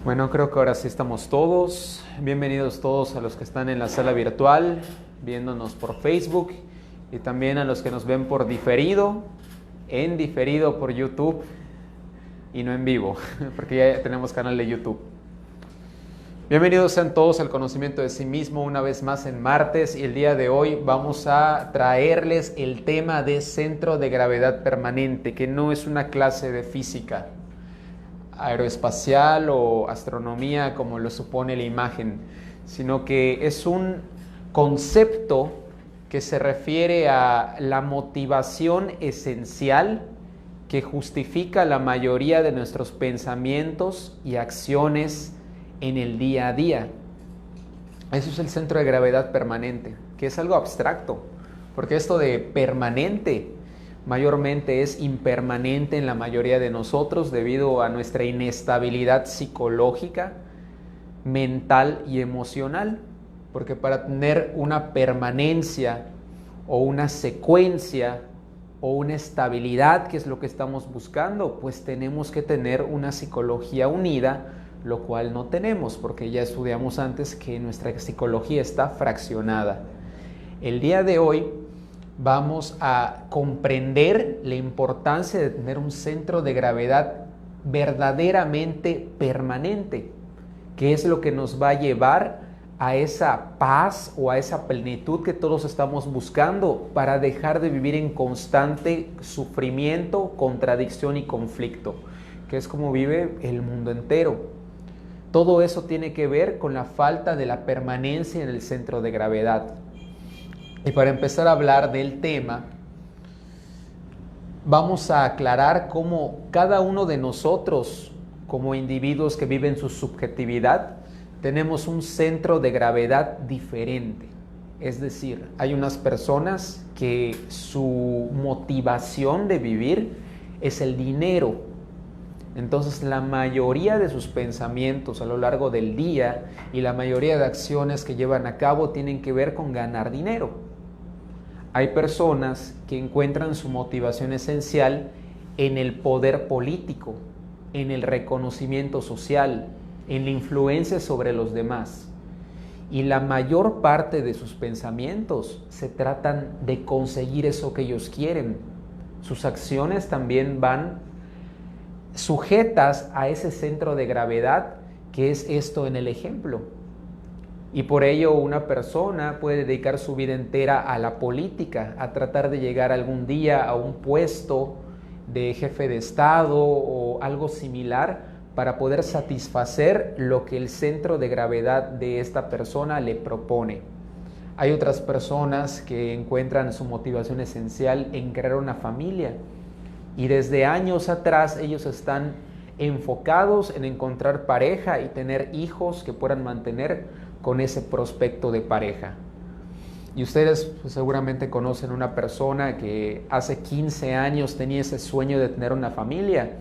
Bueno, creo que ahora sí estamos todos. Bienvenidos todos a los que están en la sala virtual, viéndonos por Facebook y también a los que nos ven por diferido, en diferido por YouTube y no en vivo, porque ya tenemos canal de YouTube. Bienvenidos sean todos al conocimiento de sí mismo una vez más en martes, y el día de hoy vamos a traerles el tema de centro de gravedad permanente, que no es una clase de física aeroespacial o astronomía como lo supone la imagen, sino que es un concepto que se refiere a la motivación esencial que justifica la mayoría de nuestros pensamientos y acciones en el día a día. Eso es el centro de gravedad permanente, que es algo abstracto, porque esto de permanente mayormente es impermanente en la mayoría de nosotros debido a nuestra inestabilidad psicológica, mental y emocional, porque para tener una permanencia o una secuencia o una estabilidad, que es lo que estamos buscando, pues tenemos que tener una psicología unida, lo cual no tenemos, porque ya estudiamos antes que nuestra psicología está fraccionada. El día de hoy vamos a comprender la importancia de tener un centro de gravedad verdaderamente permanente, que es lo que nos va a llevar a esa paz o a esa plenitud que todos estamos buscando para dejar de vivir en constante sufrimiento, contradicción y conflicto, que es como vive el mundo entero. Todo eso tiene que ver con la falta de la permanencia en el centro de gravedad. Y para empezar a hablar del tema, vamos a aclarar cómo cada uno de nosotros, como individuos que viven su subjetividad, tenemos un centro de gravedad diferente. Es decir, hay unas personas que su motivación de vivir es el dinero. Entonces, la mayoría de sus pensamientos a lo largo del día y la mayoría de acciones que llevan a cabo tienen que ver con ganar dinero. Hay personas que encuentran su motivación esencial en el poder político, en el reconocimiento social, en la influencia sobre los demás. Y la mayor parte de sus pensamientos se tratan de conseguir eso que ellos quieren. Sus acciones también van sujetas a ese centro de gravedad que es esto en el ejemplo. Y por ello una persona puede dedicar su vida entera a la política, a tratar de llegar algún día a un puesto de jefe de Estado o algo similar para poder satisfacer lo que el centro de gravedad de esta persona le propone. Hay otras personas que encuentran su motivación esencial en crear una familia y desde años atrás ellos están enfocados en encontrar pareja y tener hijos que puedan mantener con ese prospecto de pareja. Y ustedes pues, seguramente conocen una persona que hace 15 años tenía ese sueño de tener una familia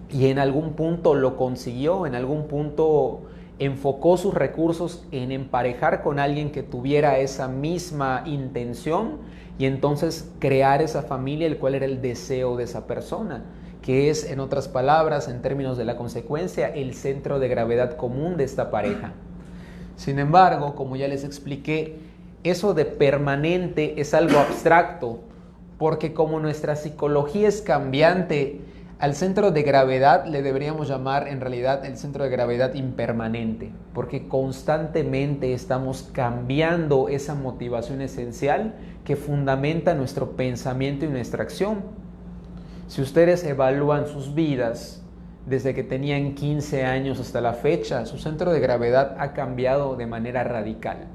y en algún punto lo consiguió, en algún punto enfocó sus recursos en emparejar con alguien que tuviera esa misma intención y entonces crear esa familia, el cual era el deseo de esa persona, que es, en otras palabras, en términos de la consecuencia, el centro de gravedad común de esta pareja. Sin embargo, como ya les expliqué, eso de permanente es algo abstracto, porque como nuestra psicología es cambiante, al centro de gravedad le deberíamos llamar en realidad el centro de gravedad impermanente, porque constantemente estamos cambiando esa motivación esencial que fundamenta nuestro pensamiento y nuestra acción. Si ustedes evalúan sus vidas, desde que tenían 15 años hasta la fecha, su centro de gravedad ha cambiado de manera radical.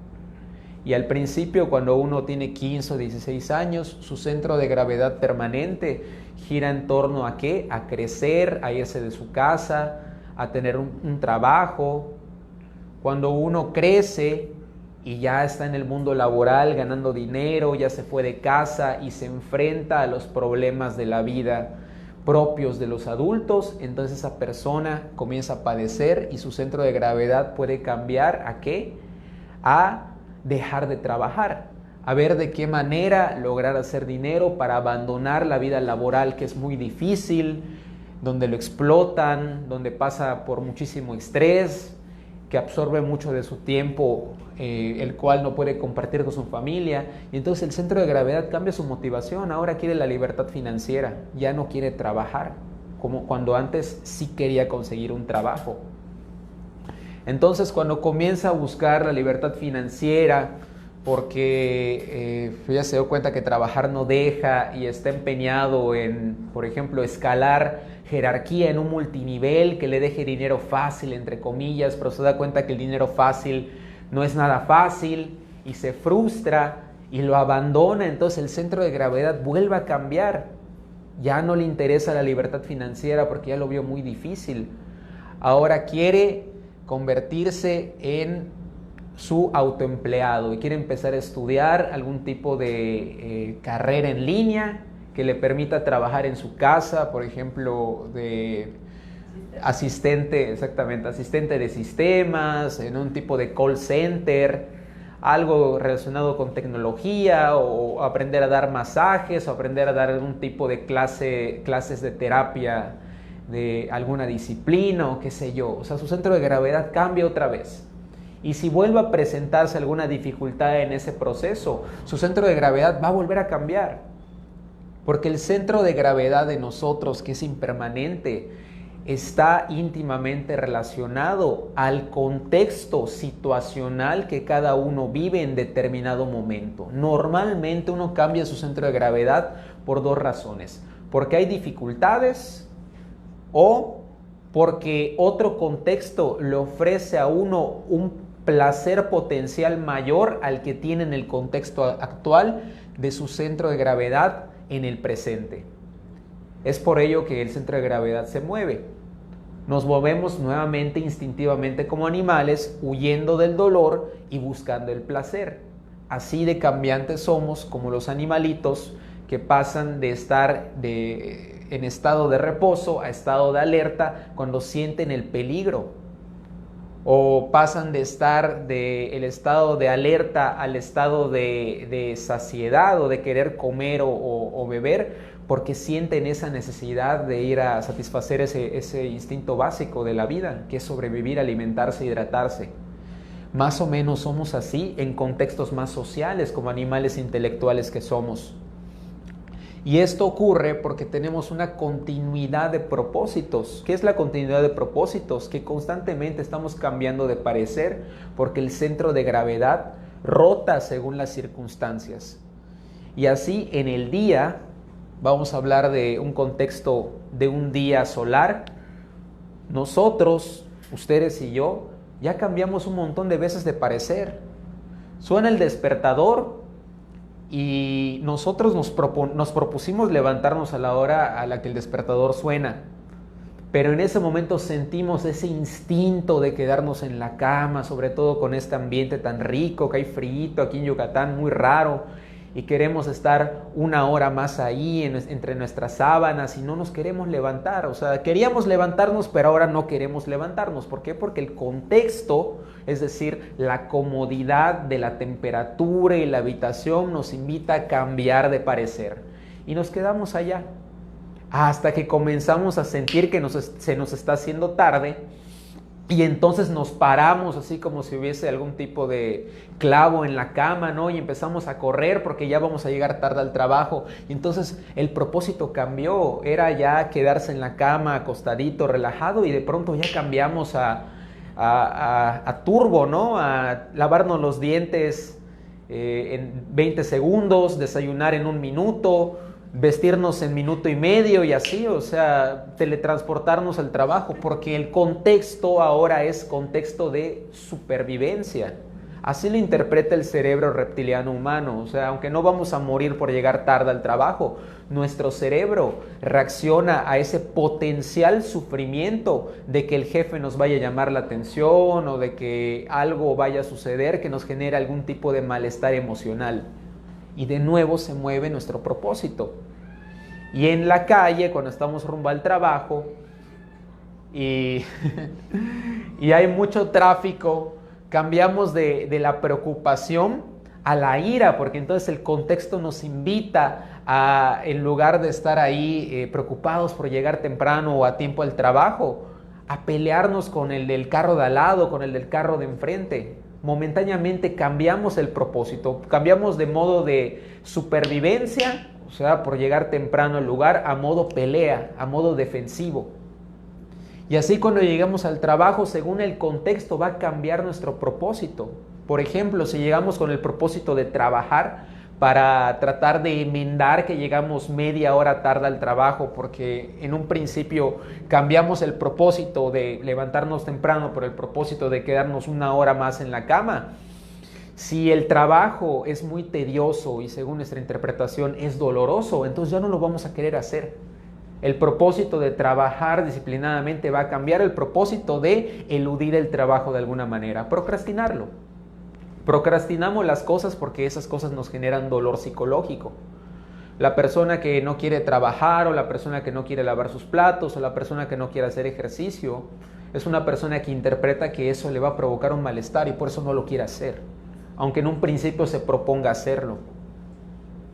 Y al principio, cuando uno tiene 15 o 16 años, su centro de gravedad permanente gira en torno a ¿qué? A crecer, a irse de su casa, a tener un trabajo. Cuando uno crece y ya está en el mundo laboral ganando dinero, ya se fue de casa y se enfrenta a los problemas de la vida propios de los adultos, entonces esa persona comienza a padecer y su centro de gravedad puede cambiar ¿a qué? A dejar de trabajar, a ver de qué manera lograr hacer dinero para abandonar la vida laboral, que es muy difícil, donde lo explotan, donde pasa por muchísimo estrés, que absorbe mucho de su tiempo, el cual no puede compartir con su familia. Y entonces el centro de gravedad cambia su motivación, ahora quiere la libertad financiera, ya no quiere trabajar, como cuando antes sí quería conseguir un trabajo. Entonces cuando comienza a buscar la libertad financiera, porque ya se dio cuenta que trabajar no deja y está empeñado en, por ejemplo, escalar jerarquía en un multinivel que le deje dinero fácil, entre comillas, pero se da cuenta que el dinero fácil no es nada fácil y se frustra y lo abandona, entonces el centro de gravedad vuelve a cambiar. Ya no le interesa la libertad financiera porque ya lo vio muy difícil. Ahora quiere convertirse en su autoempleado y quiere empezar a estudiar algún tipo de carrera en línea que le permita trabajar en su casa, por ejemplo, de asistente, exactamente, asistente de sistemas, en un tipo de call center, algo relacionado con tecnología, o aprender a dar masajes, o aprender a dar algún tipo de clases de terapia de alguna disciplina, o qué sé yo. O sea, su centro de gravedad cambia otra vez. Y si vuelve a presentarse alguna dificultad en ese proceso, su centro de gravedad va a volver a cambiar. Porque el centro de gravedad de nosotros, que es impermanente, está íntimamente relacionado al contexto situacional que cada uno vive en determinado momento. Normalmente uno cambia su centro de gravedad por dos razones. Porque hay dificultades o porque otro contexto le ofrece a uno un placer potencial mayor al que tiene en el contexto actual de su centro de gravedad en el presente. Es por ello que el centro de gravedad se mueve. Nos movemos nuevamente instintivamente como animales, huyendo del dolor y buscando el placer. Así de cambiantes somos como los animalitos que pasan de estar en estado de reposo a estado de alerta cuando sienten el peligro. O pasan de estar del estado de alerta al estado de saciedad o de querer comer o beber, porque sienten esa necesidad de ir a satisfacer ese instinto básico de la vida, que es sobrevivir, alimentarse, hidratarse. Más o menos somos así en contextos más sociales, como animales intelectuales que somos. Y esto ocurre porque tenemos una continuidad de propósitos. ¿Qué es la continuidad de propósitos? Que constantemente estamos cambiando de parecer porque el centro de gravedad rota según las circunstancias. Y así en el día, vamos a hablar de un contexto de un día solar, nosotros, ustedes y yo, ya cambiamos un montón de veces de parecer. Suena el despertador y nosotros nos propusimos levantarnos a la hora a la que el despertador suena, pero en ese momento sentimos ese instinto de quedarnos en la cama, sobre todo con este ambiente tan rico que hay frío aquí en Yucatán, muy raro, y queremos estar una hora más ahí entre nuestras sábanas y no nos queremos levantar. O sea, queríamos levantarnos, pero ahora no queremos levantarnos. ¿Por qué? Porque el contexto, es decir, la comodidad de la temperatura y la habitación nos invita a cambiar de parecer. Y nos quedamos allá hasta que comenzamos a sentir que se nos está haciendo tarde. Y entonces nos paramos así como si hubiese algún tipo de clavo en la cama, ¿no? Y empezamos a correr porque ya vamos a llegar tarde al trabajo. Y entonces el propósito cambió, era ya quedarse en la cama acostadito, relajado, y de pronto ya cambiamos a turbo, ¿no? A lavarnos los dientes en 20 segundos, desayunar en 1 minuto, vestirnos en 1.5 minutos y así, o sea, teletransportarnos al trabajo, porque el contexto ahora es contexto de supervivencia. Así lo interpreta el cerebro reptiliano humano. O sea, aunque no vamos a morir por llegar tarde al trabajo, nuestro cerebro reacciona a ese potencial sufrimiento de que el jefe nos vaya a llamar la atención o de que algo vaya a suceder que nos genere algún tipo de malestar emocional. Y de nuevo se mueve nuestro propósito. Y en la calle, cuando estamos rumbo al trabajo y hay mucho tráfico, cambiamos de la preocupación a la ira, porque entonces el contexto nos invita a, en lugar de estar ahí preocupados por llegar temprano o a tiempo al trabajo, a pelearnos con el del carro de al lado, con el del carro de enfrente. Momentáneamente cambiamos el propósito, cambiamos de modo de supervivencia, o sea, por llegar temprano al lugar, a modo pelea, a modo defensivo. Y así cuando lleguemos al trabajo, según el contexto, va a cambiar nuestro propósito. Por ejemplo, si llegamos con el propósito de trabajar para tratar de enmendar que llegamos media hora tarde al trabajo, porque en un principio cambiamos el propósito de levantarnos temprano por el propósito de quedarnos una hora más en la cama. Si el trabajo es muy tedioso y según nuestra interpretación es doloroso, entonces ya no lo vamos a querer hacer. El propósito de trabajar disciplinadamente va a cambiar el propósito de eludir el trabajo de alguna manera, procrastinarlo. Procrastinamos las cosas porque esas cosas nos generan dolor psicológico. La persona que no quiere trabajar, o la persona que no quiere lavar sus platos, o la persona que no quiere hacer ejercicio, es una persona que interpreta que eso le va a provocar un malestar y por eso no lo quiere hacer, aunque en un principio se proponga hacerlo.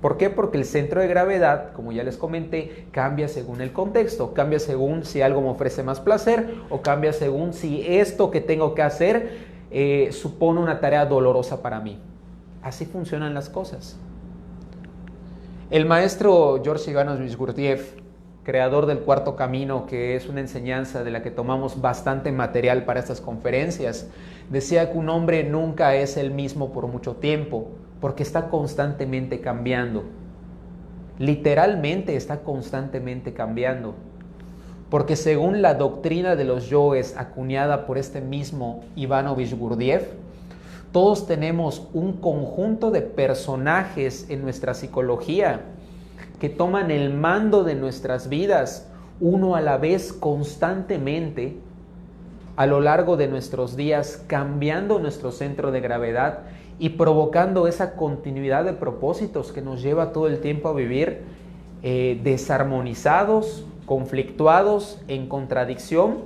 ¿Por qué? Porque el centro de gravedad, como ya les comenté, cambia según el contexto, cambia según si algo me ofrece más placer o cambia según si esto que tengo que hacer supone una tarea dolorosa para mí. Así funcionan las cosas. El maestro George Ivanovich Gurdjieff, creador del Cuarto Camino, que es una enseñanza de la que tomamos bastante material para estas conferencias, decía que un hombre nunca es el mismo por mucho tiempo, porque está constantemente cambiando. Literalmente está constantemente cambiando. Porque según la doctrina de los yoes acuñada por este mismo Ivanovich Gurdjieff, todos tenemos un conjunto de personajes en nuestra psicología que toman el mando de nuestras vidas uno a la vez constantemente a lo largo de nuestros días, cambiando nuestro centro de gravedad y provocando esa continuidad de propósitos que nos lleva todo el tiempo a vivir desarmonizados, conflictuados, en contradicción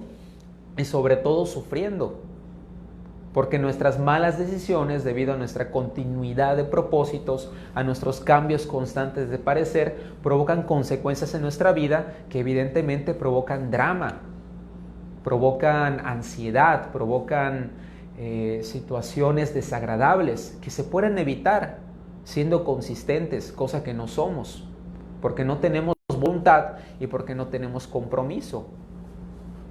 y sobre todo sufriendo. Porque nuestras malas decisiones, debido a nuestra continuidad de propósitos, a nuestros cambios constantes de parecer, provocan consecuencias en nuestra vida que evidentemente provocan drama, provocan ansiedad, provocan situaciones desagradables que se pueden evitar siendo consistentes, cosa que no somos, porque no tenemos voluntad y porque no tenemos compromiso.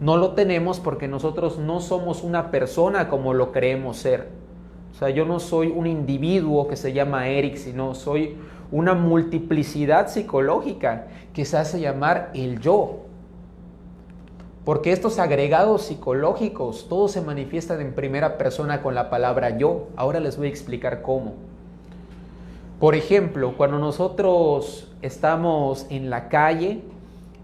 No lo tenemos porque nosotros no somos una persona como lo creemos ser. O sea, yo no soy un individuo que se llama Eric, sino soy una multiplicidad psicológica que se hace llamar el yo. Porque estos agregados psicológicos todos se manifiestan en primera persona con la palabra yo. Ahora les voy a explicar cómo. Por ejemplo, cuando nosotros estamos en la calle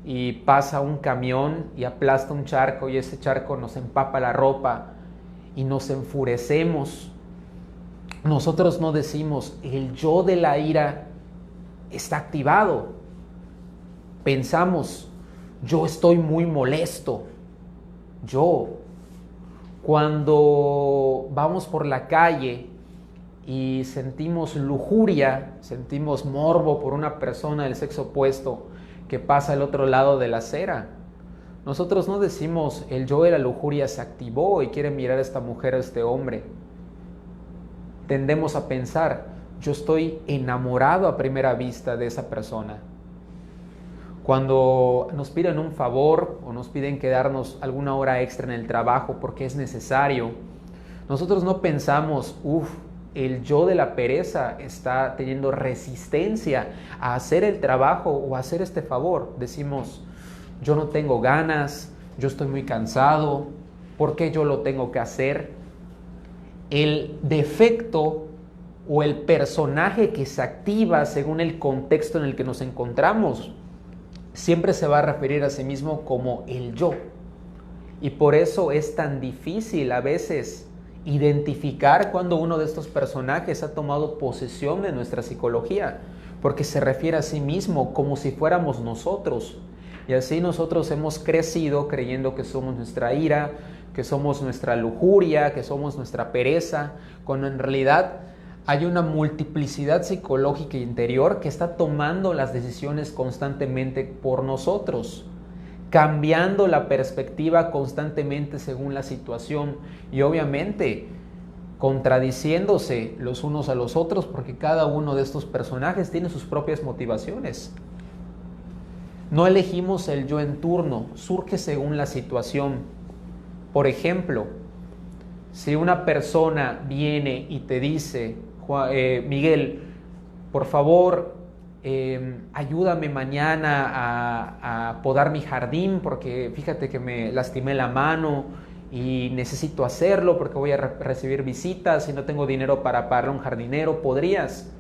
y pasa un camión y aplasta un charco y ese charco nos empapa la ropa y nos enfurecemos, nosotros no decimos el yo de la ira está activado. Pensamos, yo estoy muy molesto. Cuando vamos por la calle y sentimos lujuria, sentimos morbo por una persona del sexo opuesto que pasa al otro lado de la acera, nosotros no decimos el yo de la lujuria se activó y quiere mirar a esta mujer, a este hombre. Tendemos a pensar, yo estoy enamorado a primera vista de esa persona. Cuando nos piden un favor o nos piden quedarnos alguna hora extra en el trabajo porque es necesario, nosotros no pensamos, el yo de la pereza está teniendo resistencia a hacer el trabajo o a hacer este favor. Decimos, yo no tengo ganas, yo estoy muy cansado, ¿por qué yo lo tengo que hacer? El defecto o el personaje que se activa según el contexto en el que nos encontramos siempre se va a referir a sí mismo como el yo. Y por eso es tan difícil a veces identificar cuando uno de estos personajes ha tomado posesión de nuestra psicología, porque se refiere a sí mismo como si fuéramos nosotros. Y así nosotros hemos crecido creyendo que somos nuestra ira, que somos nuestra lujuria, que somos nuestra pereza, cuando en realidad hay una multiplicidad psicológica interior que está tomando las decisiones constantemente por nosotros, cambiando la perspectiva constantemente según la situación y obviamente contradiciéndose los unos a los otros porque cada uno de estos personajes tiene sus propias motivaciones. No elegimos el yo en turno, surge según la situación. Por ejemplo, si una persona viene y te dice, Miguel, por favor, ayúdame mañana a podar mi jardín porque fíjate que me lastimé la mano y necesito hacerlo porque voy a recibir visitas y no tengo dinero para pagarle a un jardinero, ¿podrías?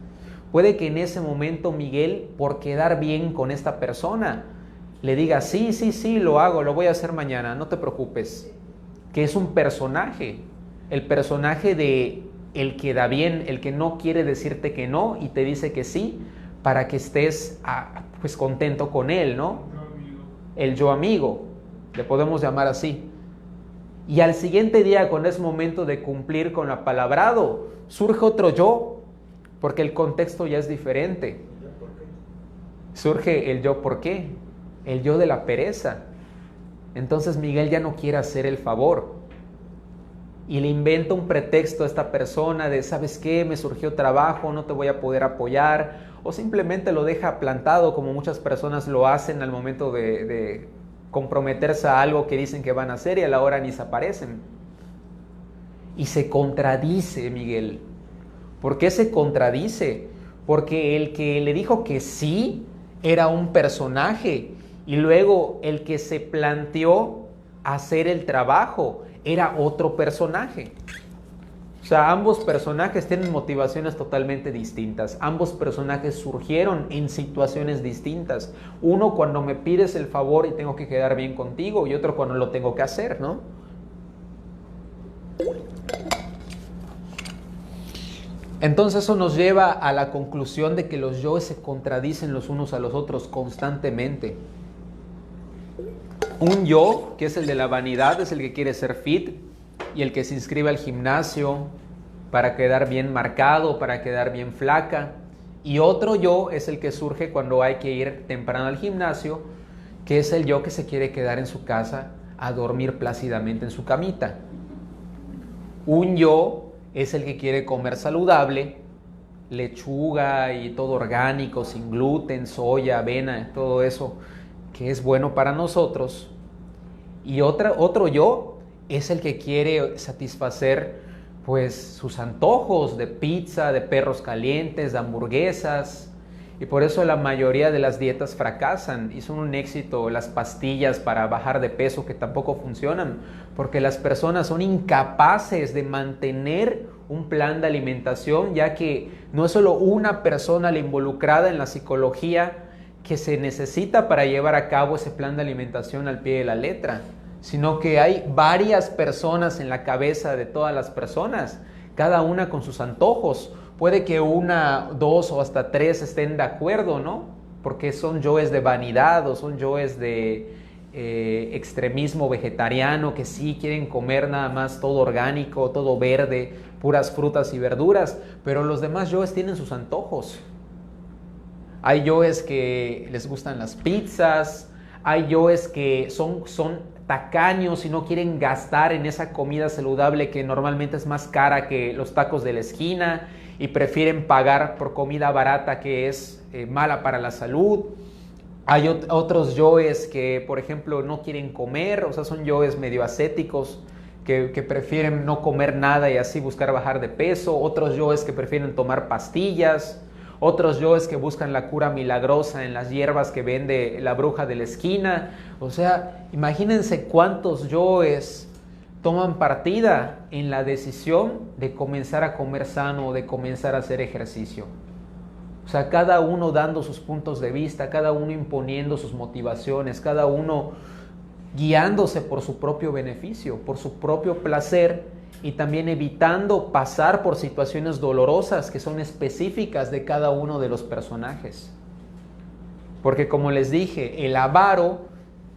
Puede que en ese momento Miguel, por quedar bien con esta persona, le diga, sí, lo hago, lo voy a hacer mañana, no te preocupes. Que es un personaje, el personaje de el que da bien, el que no quiere decirte que no y te dice que sí, para que estés pues contento con él, ¿no? El yo amigo, le podemos llamar así. Y al siguiente día, cuando es momento de cumplir con la palabrado, surge otro yo, porque el contexto ya es diferente. Surge el yo por qué, el yo de la pereza. Entonces Miguel ya no quiere hacer el favor y le inventa un pretexto a esta persona de, ¿sabes qué? Me surgió trabajo, no te voy a poder apoyar, o simplemente lo deja plantado como muchas personas lo hacen al momento de comprometerse a algo que dicen que van a hacer y a la hora ni se aparecen. Y se contradice Miguel. ¿Por qué se contradice? Porque el que le dijo que sí era un personaje y luego el que se planteó hacer el trabajo era otro personaje. O sea, ambos personajes tienen motivaciones totalmente distintas. Ambos personajes surgieron en situaciones distintas. Uno cuando me pides el favor y tengo que quedar bien contigo y otro cuando lo tengo que hacer, ¿no? Entonces eso nos lleva a la conclusión de que los yoes se contradicen los unos a los otros constantemente. Un yo, que es el de la vanidad, es el que quiere ser fit y el que se inscribe al gimnasio para quedar bien marcado, para quedar bien flaca. Y otro yo es el que surge cuando hay que ir temprano al gimnasio, que es el yo que se quiere quedar en su casa a dormir plácidamente en su camita. Un yo es el que quiere comer saludable, lechuga y todo orgánico, sin gluten, soya, avena, todo eso que es bueno para nosotros. Y otro yo es el que quiere satisfacer pues sus antojos de pizza, de perros calientes, de hamburguesas. Y por eso la mayoría de las dietas fracasan y son un éxito las pastillas para bajar de peso que tampoco funcionan, porque las personas son incapaces de mantener un plan de alimentación, ya que no es solo una persona la involucrada en la psicología que se necesita para llevar a cabo ese plan de alimentación al pie de la letra, sino que hay varias personas en la cabeza de todas las personas, cada una con sus antojos. Puede que una, dos o hasta tres estén de acuerdo, ¿no? Porque son yoes de vanidad o son yoes de extremismo vegetariano que sí quieren comer nada más todo orgánico, todo verde, puras frutas y verduras, pero los demás yoes tienen sus antojos. Hay yoes que les gustan las pizzas, hay yoes que son tacaños y no quieren gastar en esa comida saludable que normalmente es más cara que los tacos de la esquina y prefieren pagar por comida barata que es mala para la salud. Hay otros yoes que, por ejemplo, no quieren comer, o sea, son yoes medio ascéticos que prefieren no comer nada y así buscar bajar de peso. Otros yoes que prefieren tomar pastillas. Otros yoes que buscan la cura milagrosa en las hierbas que vende la bruja de la esquina. O sea, imagínense cuántos yoes toman partida en la decisión de comenzar a comer sano o de comenzar a hacer ejercicio. O sea, cada uno dando sus puntos de vista, cada uno imponiendo sus motivaciones, cada uno guiándose por su propio beneficio, por su propio placer, y también evitando pasar por situaciones dolorosas que son específicas de cada uno de los personajes. Porque como les dije, el avaro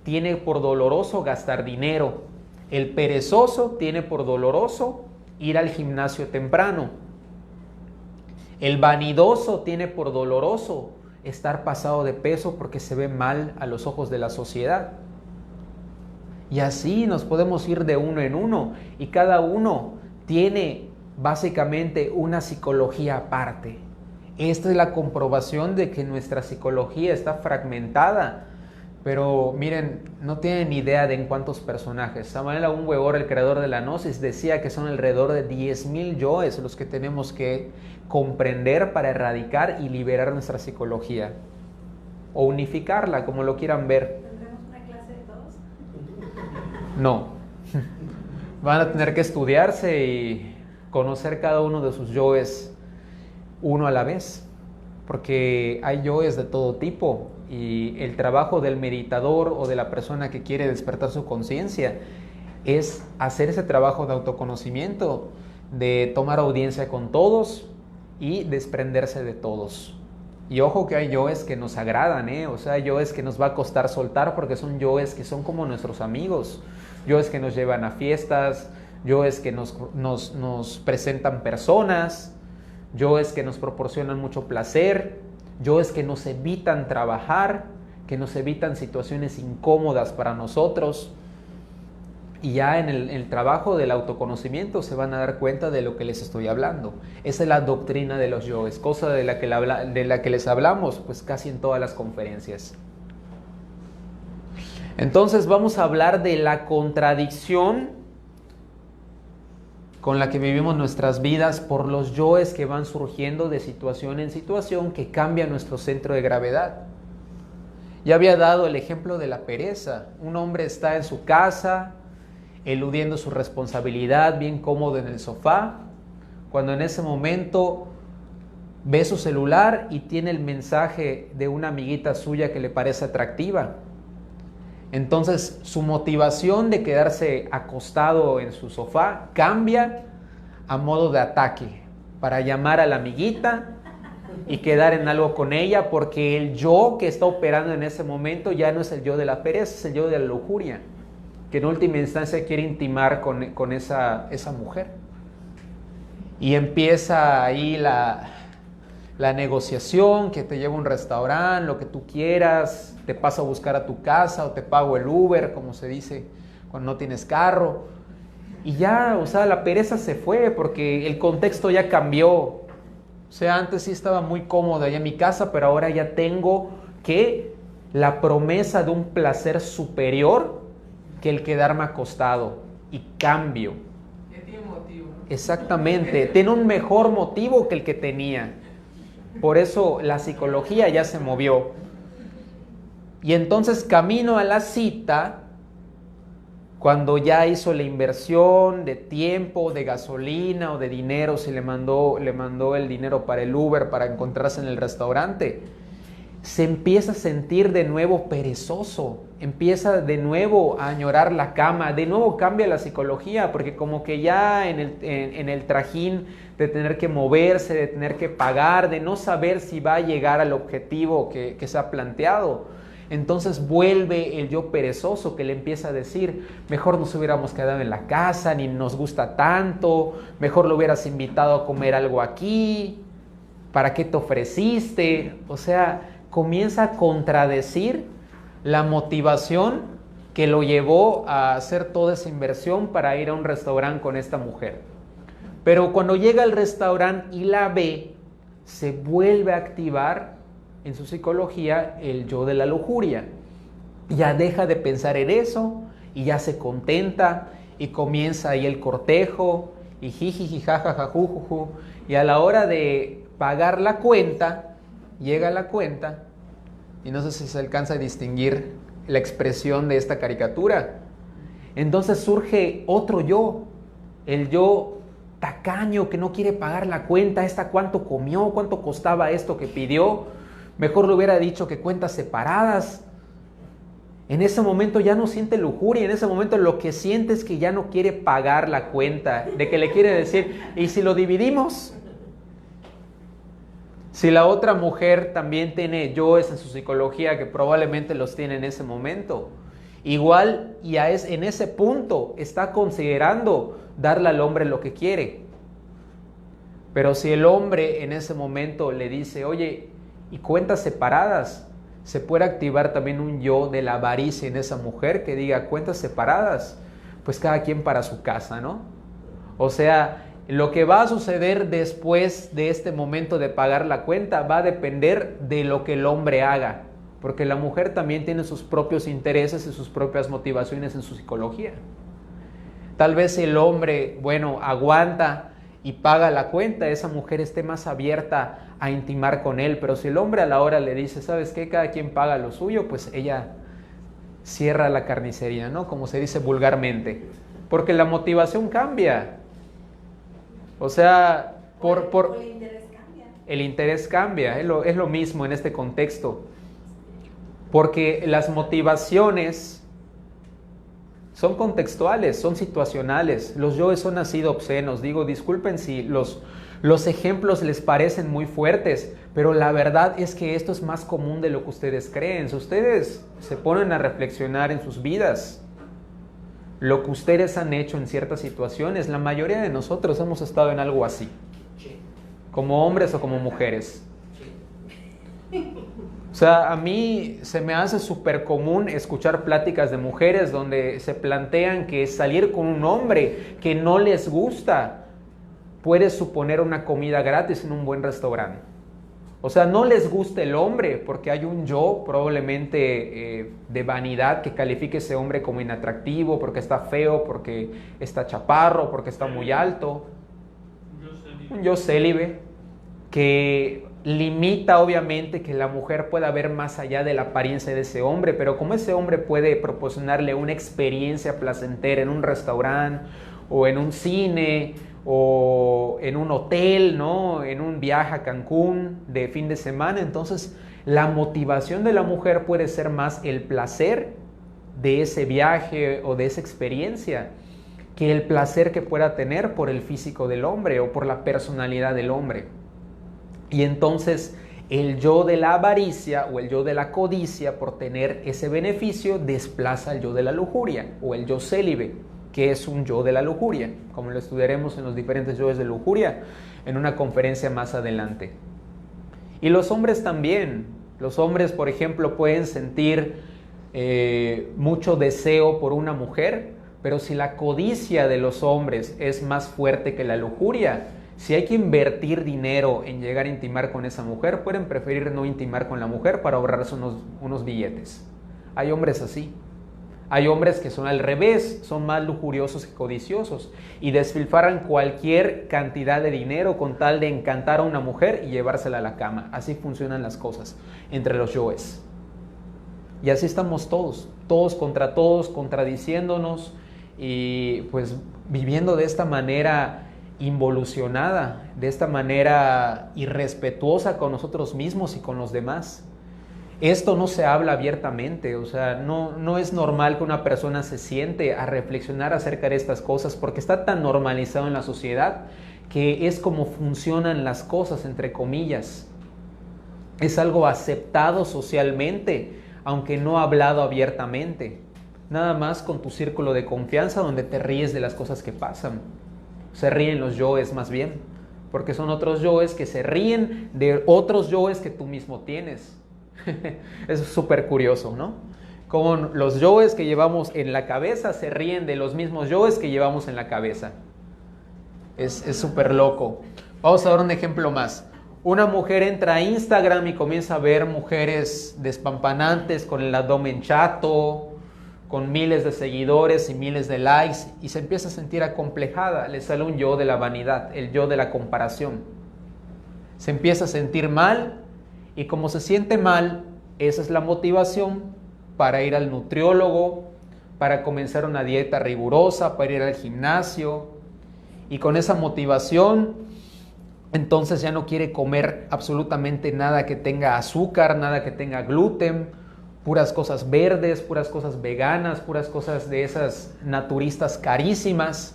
tiene por doloroso gastar dinero, el perezoso tiene por doloroso ir al gimnasio temprano. El vanidoso tiene por doloroso estar pasado de peso porque se ve mal a los ojos de la sociedad. Y así nos podemos ir de uno en uno, y cada uno tiene básicamente una psicología aparte. Esta es la comprobación de que nuestra psicología está fragmentada. Pero miren, no tienen ni idea de en cuántos personajes. Samael Aun Weor, el creador de la Gnosis, decía que son alrededor de 10,000 yoes los que tenemos que comprender para erradicar y liberar nuestra psicología. O unificarla, como lo quieran ver. ¿Tendremos una clase de todos? No. Van a tener que estudiarse y conocer cada uno de sus yoes uno a la vez. Porque hay yoes de todo tipo. Y el trabajo del meditador o de la persona que quiere despertar su conciencia es hacer ese trabajo de autoconocimiento, de tomar audiencia con todos y desprenderse de todos. Y ojo que hay yoes que nos agradan, o sea, yoes que nos va a costar soltar porque son yoes que son como nuestros amigos, yoes que nos llevan a fiestas, yoes que nos presentan personas, yoes que nos proporcionan mucho placer, yoes que nos evitan trabajar, que nos evitan situaciones incómodas para nosotros. Y ya en el trabajo del autoconocimiento se van a dar cuenta de lo que les estoy hablando. Esa es la doctrina de los yoes, cosa de la que les hablamos pues casi en todas las conferencias. Entonces vamos a hablar de la contradicción con la que vivimos nuestras vidas por los yoes que van surgiendo de situación en situación que cambian nuestro centro de gravedad. Ya había dado el ejemplo de la pereza. Un hombre está en su casa, eludiendo su responsabilidad, bien cómodo en el sofá, cuando en ese momento ve su celular y tiene el mensaje de una amiguita suya que le parece atractiva. Entonces su motivación de quedarse acostado en su sofá cambia a modo de ataque para llamar a la amiguita y quedar en algo con ella, porque el yo que está operando en ese momento ya no es el yo de la pereza, es el yo de la lujuria, que en última instancia quiere intimar con esa mujer. Y empieza ahí la negociación, que te lleva a un restaurante, lo que tú quieras, te paso a buscar a tu casa o te pago el Uber, como se dice cuando no tienes carro. Y ya, o sea, la pereza se fue porque el contexto ya cambió. O sea, antes sí estaba muy cómodo allá en mi casa, pero ahora ya tengo que la promesa de un placer superior que el quedarme acostado. Y cambio. Ya tiene motivo. Exactamente, tiene un mejor motivo que el que tenía. Por eso la psicología ya se movió. Y entonces camino a la cita, cuando ya hizo la inversión de tiempo, de gasolina o de dinero, si le mandó el dinero para el Uber, para encontrarse en el restaurante, se empieza a sentir de nuevo perezoso, empieza de nuevo a añorar la cama, de nuevo cambia la psicología, porque como que ya en el trajín de tener que moverse, de tener que pagar, de no saber si va a llegar al objetivo que se ha planteado, entonces vuelve el yo perezoso que le empieza a decir, mejor nos hubiéramos quedado en la casa, ni nos gusta tanto, mejor lo hubieras invitado a comer algo aquí, ¿para qué te ofreciste? O sea, comienza a contradecir la motivación que lo llevó a hacer toda esa inversión para ir a un restaurante con esta mujer. Pero cuando llega al restaurante y la ve, se vuelve a activar en su psicología el yo de la lujuria. Ya deja de pensar en eso y ya se contenta y comienza ahí el cortejo y jijiji jajajajujuju, y a la hora de pagar la cuenta, llega la cuenta y no sé si se alcanza a distinguir la expresión de esta caricatura. Entonces surge otro yo, el yo tacaño que no quiere pagar la cuenta. ¿Esta cuánto comió? ¿Cuánto costaba esto que pidió? Mejor le hubiera dicho que cuentas separadas. En ese momento ya no siente lujuria, en ese momento lo que siente es que ya no quiere pagar la cuenta, de que le quiere decir, ¿y si lo dividimos? Si la otra mujer también tiene yoes en su psicología que probablemente los tiene en ese momento, igual y en ese punto está considerando darle al hombre lo que quiere. Pero si el hombre en ese momento le dice, oye, y cuentas separadas, se puede activar también un yo de la avaricia en esa mujer que diga cuentas separadas, pues cada quien para su casa, ¿no? O sea, lo que va a suceder después de este momento de pagar la cuenta va a depender de lo que el hombre haga, porque la mujer también tiene sus propios intereses y sus propias motivaciones en su psicología. Tal vez el hombre, bueno, aguanta y paga la cuenta, esa mujer esté más abierta a intimar con él, pero si el hombre a la hora le dice, ¿sabes qué? Cada quien paga lo suyo, pues ella cierra la carnicería, ¿no? Como se dice vulgarmente, porque la motivación cambia. O sea, el interés cambia, es lo mismo en este contexto, porque las motivaciones son contextuales, son situacionales. Los yoes son así de obscenos. Digo, disculpen si los ejemplos les parecen muy fuertes, pero la verdad es que esto es más común de lo que ustedes creen. Si ustedes se ponen a reflexionar en sus vidas, lo que ustedes han hecho en ciertas situaciones, la mayoría de nosotros hemos estado en algo así, como hombres o como mujeres. O sea, a mí se me hace súper común escuchar pláticas de mujeres donde se plantean que salir con un hombre que no les gusta puede suponer una comida gratis en un buen restaurante. O sea, no les gusta el hombre porque hay un yo probablemente de vanidad que califique a ese hombre como inatractivo, porque está feo, porque está chaparro, porque está muy alto. Un yo célibe que limita obviamente que la mujer pueda ver más allá de la apariencia de ese hombre, pero como ese hombre puede proporcionarle una experiencia placentera en un restaurante o en un cine o en un hotel, ¿no? En un viaje a Cancún de fin de semana, entonces la motivación de la mujer puede ser más el placer de ese viaje o de esa experiencia que el placer que pueda tener por el físico del hombre o por la personalidad del hombre. Y entonces el yo de la avaricia o el yo de la codicia por tener ese beneficio desplaza al yo de la lujuria o el yo célibe, que es un yo de la lujuria, como lo estudiaremos en los diferentes yoes de lujuria en una conferencia más adelante. Y los hombres también. Los hombres, por ejemplo, pueden sentir mucho deseo por una mujer, pero si la codicia de los hombres es más fuerte que la lujuria, si hay que invertir dinero en llegar a intimar con esa mujer, pueden preferir no intimar con la mujer para ahorrarse unos billetes. Hay hombres así. Hay hombres que son al revés, son más lujuriosos que codiciosos y despilfarran cualquier cantidad de dinero con tal de encantar a una mujer y llevársela a la cama. Así funcionan las cosas entre los yoes. Y así estamos todos, todos contra todos, contradiciéndonos y pues viviendo de esta manera involucionada, de esta manera irrespetuosa con nosotros mismos y con los demás. Esto no se habla abiertamente, o sea, no es normal que una persona se siente a reflexionar acerca de estas cosas porque está tan normalizado en la sociedad que es como funcionan las cosas, entre comillas. Es algo aceptado socialmente, aunque no hablado abiertamente. Nada más con tu círculo de confianza donde te ríes de las cosas que pasan. Se ríen los yoes más bien, porque son otros yoes que se ríen de otros yoes que tú mismo tienes. Eso es súper curioso, ¿no? Como los yoes que llevamos en la cabeza se ríen de los mismos yoes que llevamos en la cabeza. Es súper loco. Vamos a dar un ejemplo más. Una mujer entra a Instagram y comienza a ver mujeres despampanantes con el abdomen chato, con miles de seguidores y miles de likes, y se empieza a sentir acomplejada. Le sale un yo de la vanidad, el yo de la comparación. Se empieza a sentir mal, y como se siente mal, esa es la motivación para ir al nutriólogo, para comenzar una dieta rigurosa, para ir al gimnasio, y con esa motivación, entonces ya no quiere comer absolutamente nada que tenga azúcar, nada que tenga gluten, puras cosas verdes, puras cosas veganas, puras cosas de esas naturistas carísimas.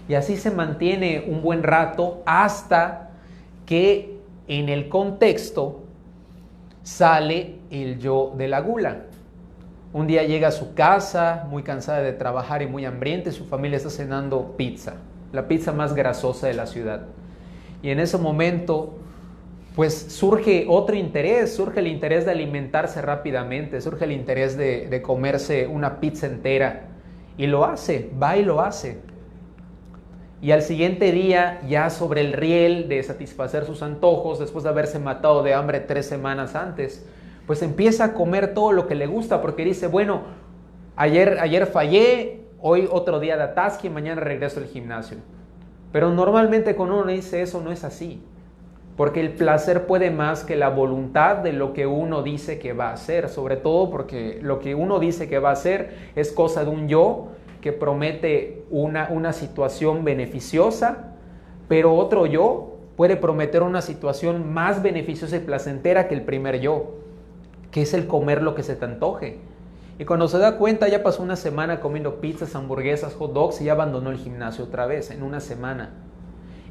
Y así se mantiene un buen rato hasta que en el contexto sale el yo de la gula. Un día llega a su casa muy cansada de trabajar y muy hambrienta y su familia está cenando pizza, la pizza más grasosa de la ciudad. Y en ese momento, pues surge otro interés, surge el interés de alimentarse rápidamente, surge el interés de comerse una pizza entera. Y lo hace, va y lo hace. Y al siguiente día, ya sobre el riel de satisfacer sus antojos, después de haberse matado de hambre 3 semanas antes, pues empieza a comer todo lo que le gusta, porque dice, bueno, ayer fallé, hoy otro día de atasque y mañana regreso al gimnasio. Pero normalmente cuando uno dice eso no es así, porque el placer puede más que la voluntad de lo que uno dice que va a hacer, sobre todo porque lo que uno dice que va a hacer es cosa de un yo que promete una situación beneficiosa, pero otro yo puede prometer una situación más beneficiosa y placentera que el primer yo, que es el comer lo que se te antoje. Y cuando se da cuenta, ya pasó una semana comiendo pizzas, hamburguesas, hot dogs y ya abandonó el gimnasio otra vez en una semana.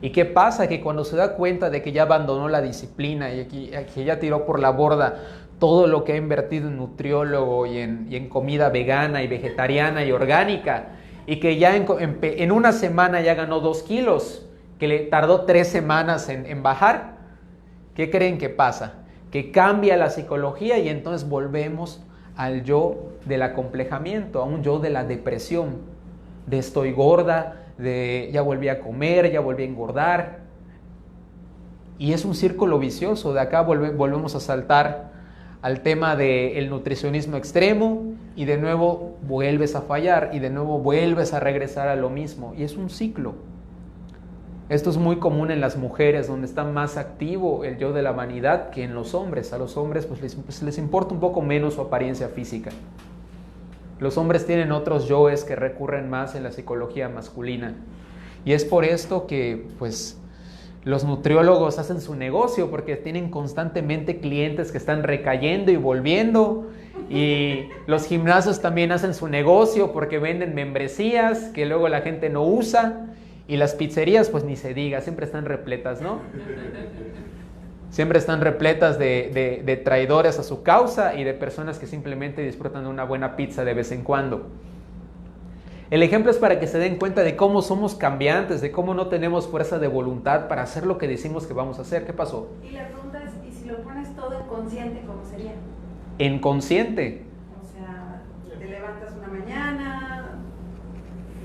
¿Y qué pasa? Que cuando se da cuenta de que ya abandonó la disciplina y que ya tiró por la borda todo lo que ha invertido en nutriólogo y en comida vegana y vegetariana y orgánica, y que ya en una semana ya ganó 2 kilos, que le tardó 3 semanas en bajar, ¿qué creen que pasa? Que cambia la psicología y entonces volvemos al yo del acomplejamiento, a un yo de la depresión, de estoy gorda, de ya volví a comer, ya volví a engordar. Y es un círculo vicioso. De acá volvemos a saltar al tema del nutricionismo extremo y de nuevo vuelves a fallar y de nuevo vuelves a regresar a lo mismo. Y es un ciclo. Esto es muy común en las mujeres, donde está más activo el yo de la vanidad que en los hombres. A los hombres pues les importa un poco menos su apariencia física. Los hombres tienen otros yoes que recurren más en la psicología masculina. Y es por esto que pues los nutriólogos hacen su negocio, porque tienen constantemente clientes que están recayendo y volviendo. Y los gimnasios también hacen su negocio porque venden membresías que luego la gente no usa. Y las pizzerías, pues ni se diga, siempre están repletas, ¿no? Siempre están repletas de traidores a su causa y de personas que simplemente disfrutan de una buena pizza de vez en cuando. El ejemplo es para que se den cuenta de cómo somos cambiantes, de cómo no tenemos fuerza de voluntad para hacer lo que decimos que vamos a hacer. ¿Qué pasó? Y la pregunta es, ¿y si lo pones todo en consciente, cómo sería? En consciente. O sea, te levantas una mañana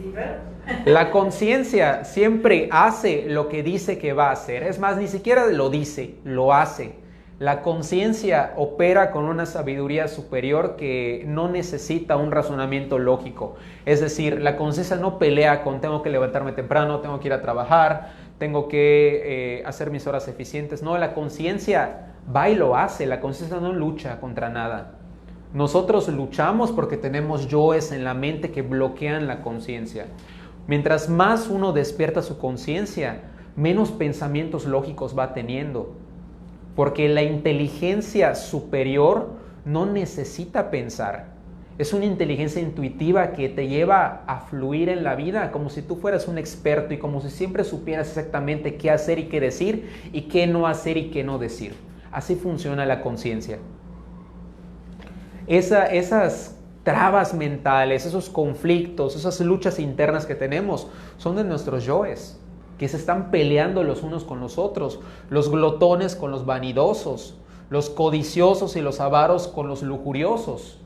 y ver. La conciencia siempre hace lo que dice que va a hacer. Es más, ni siquiera lo dice, lo hace. La conciencia opera con una sabiduría superior que no necesita un razonamiento lógico. Es decir, la conciencia no pelea con tengo que levantarme temprano, tengo que ir a trabajar, tengo que hacer mis horas eficientes. No, la conciencia va y lo hace. La conciencia no lucha contra nada. Nosotros luchamos porque tenemos yoes en la mente que bloquean la conciencia. Mientras más uno despierta su conciencia, menos pensamientos lógicos va teniendo. Porque la inteligencia superior no necesita pensar. Es una inteligencia intuitiva que te lleva a fluir en la vida como si tú fueras un experto y como si siempre supieras exactamente qué hacer y qué decir y qué no hacer y qué no decir. Así funciona la conciencia. Esas trabas mentales, esos conflictos, esas luchas internas que tenemos son de nuestros yoes, que se están peleando los unos con los otros, los glotones con los vanidosos, los codiciosos y los avaros con los lujuriosos,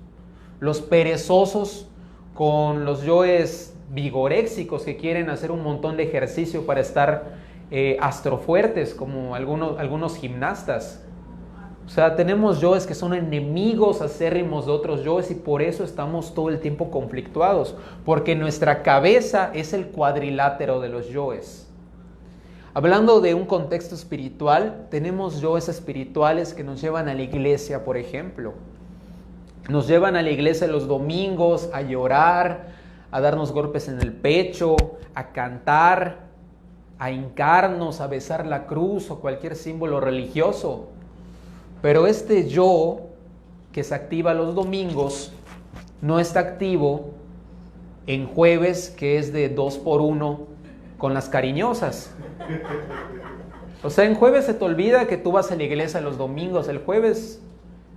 los perezosos con los yoes vigoréxicos que quieren hacer un montón de ejercicio para estar astrofuertes como algunos gimnastas. O sea, tenemos yoes que son enemigos acérrimos de otros yoes y por eso estamos todo el tiempo conflictuados, porque nuestra cabeza es el cuadrilátero de los yoes. Hablando de un contexto espiritual, tenemos yoes espirituales que nos llevan a la iglesia, por ejemplo. Nos llevan a la iglesia los domingos a llorar, a darnos golpes en el pecho, a cantar, a hincarnos, a besar la cruz o cualquier símbolo religioso. Pero este yo que se activa los domingos no está activo en jueves, que es de 2x1 con las cariñosas. O sea, en jueves se te olvida que tú vas a la iglesia los domingos. El jueves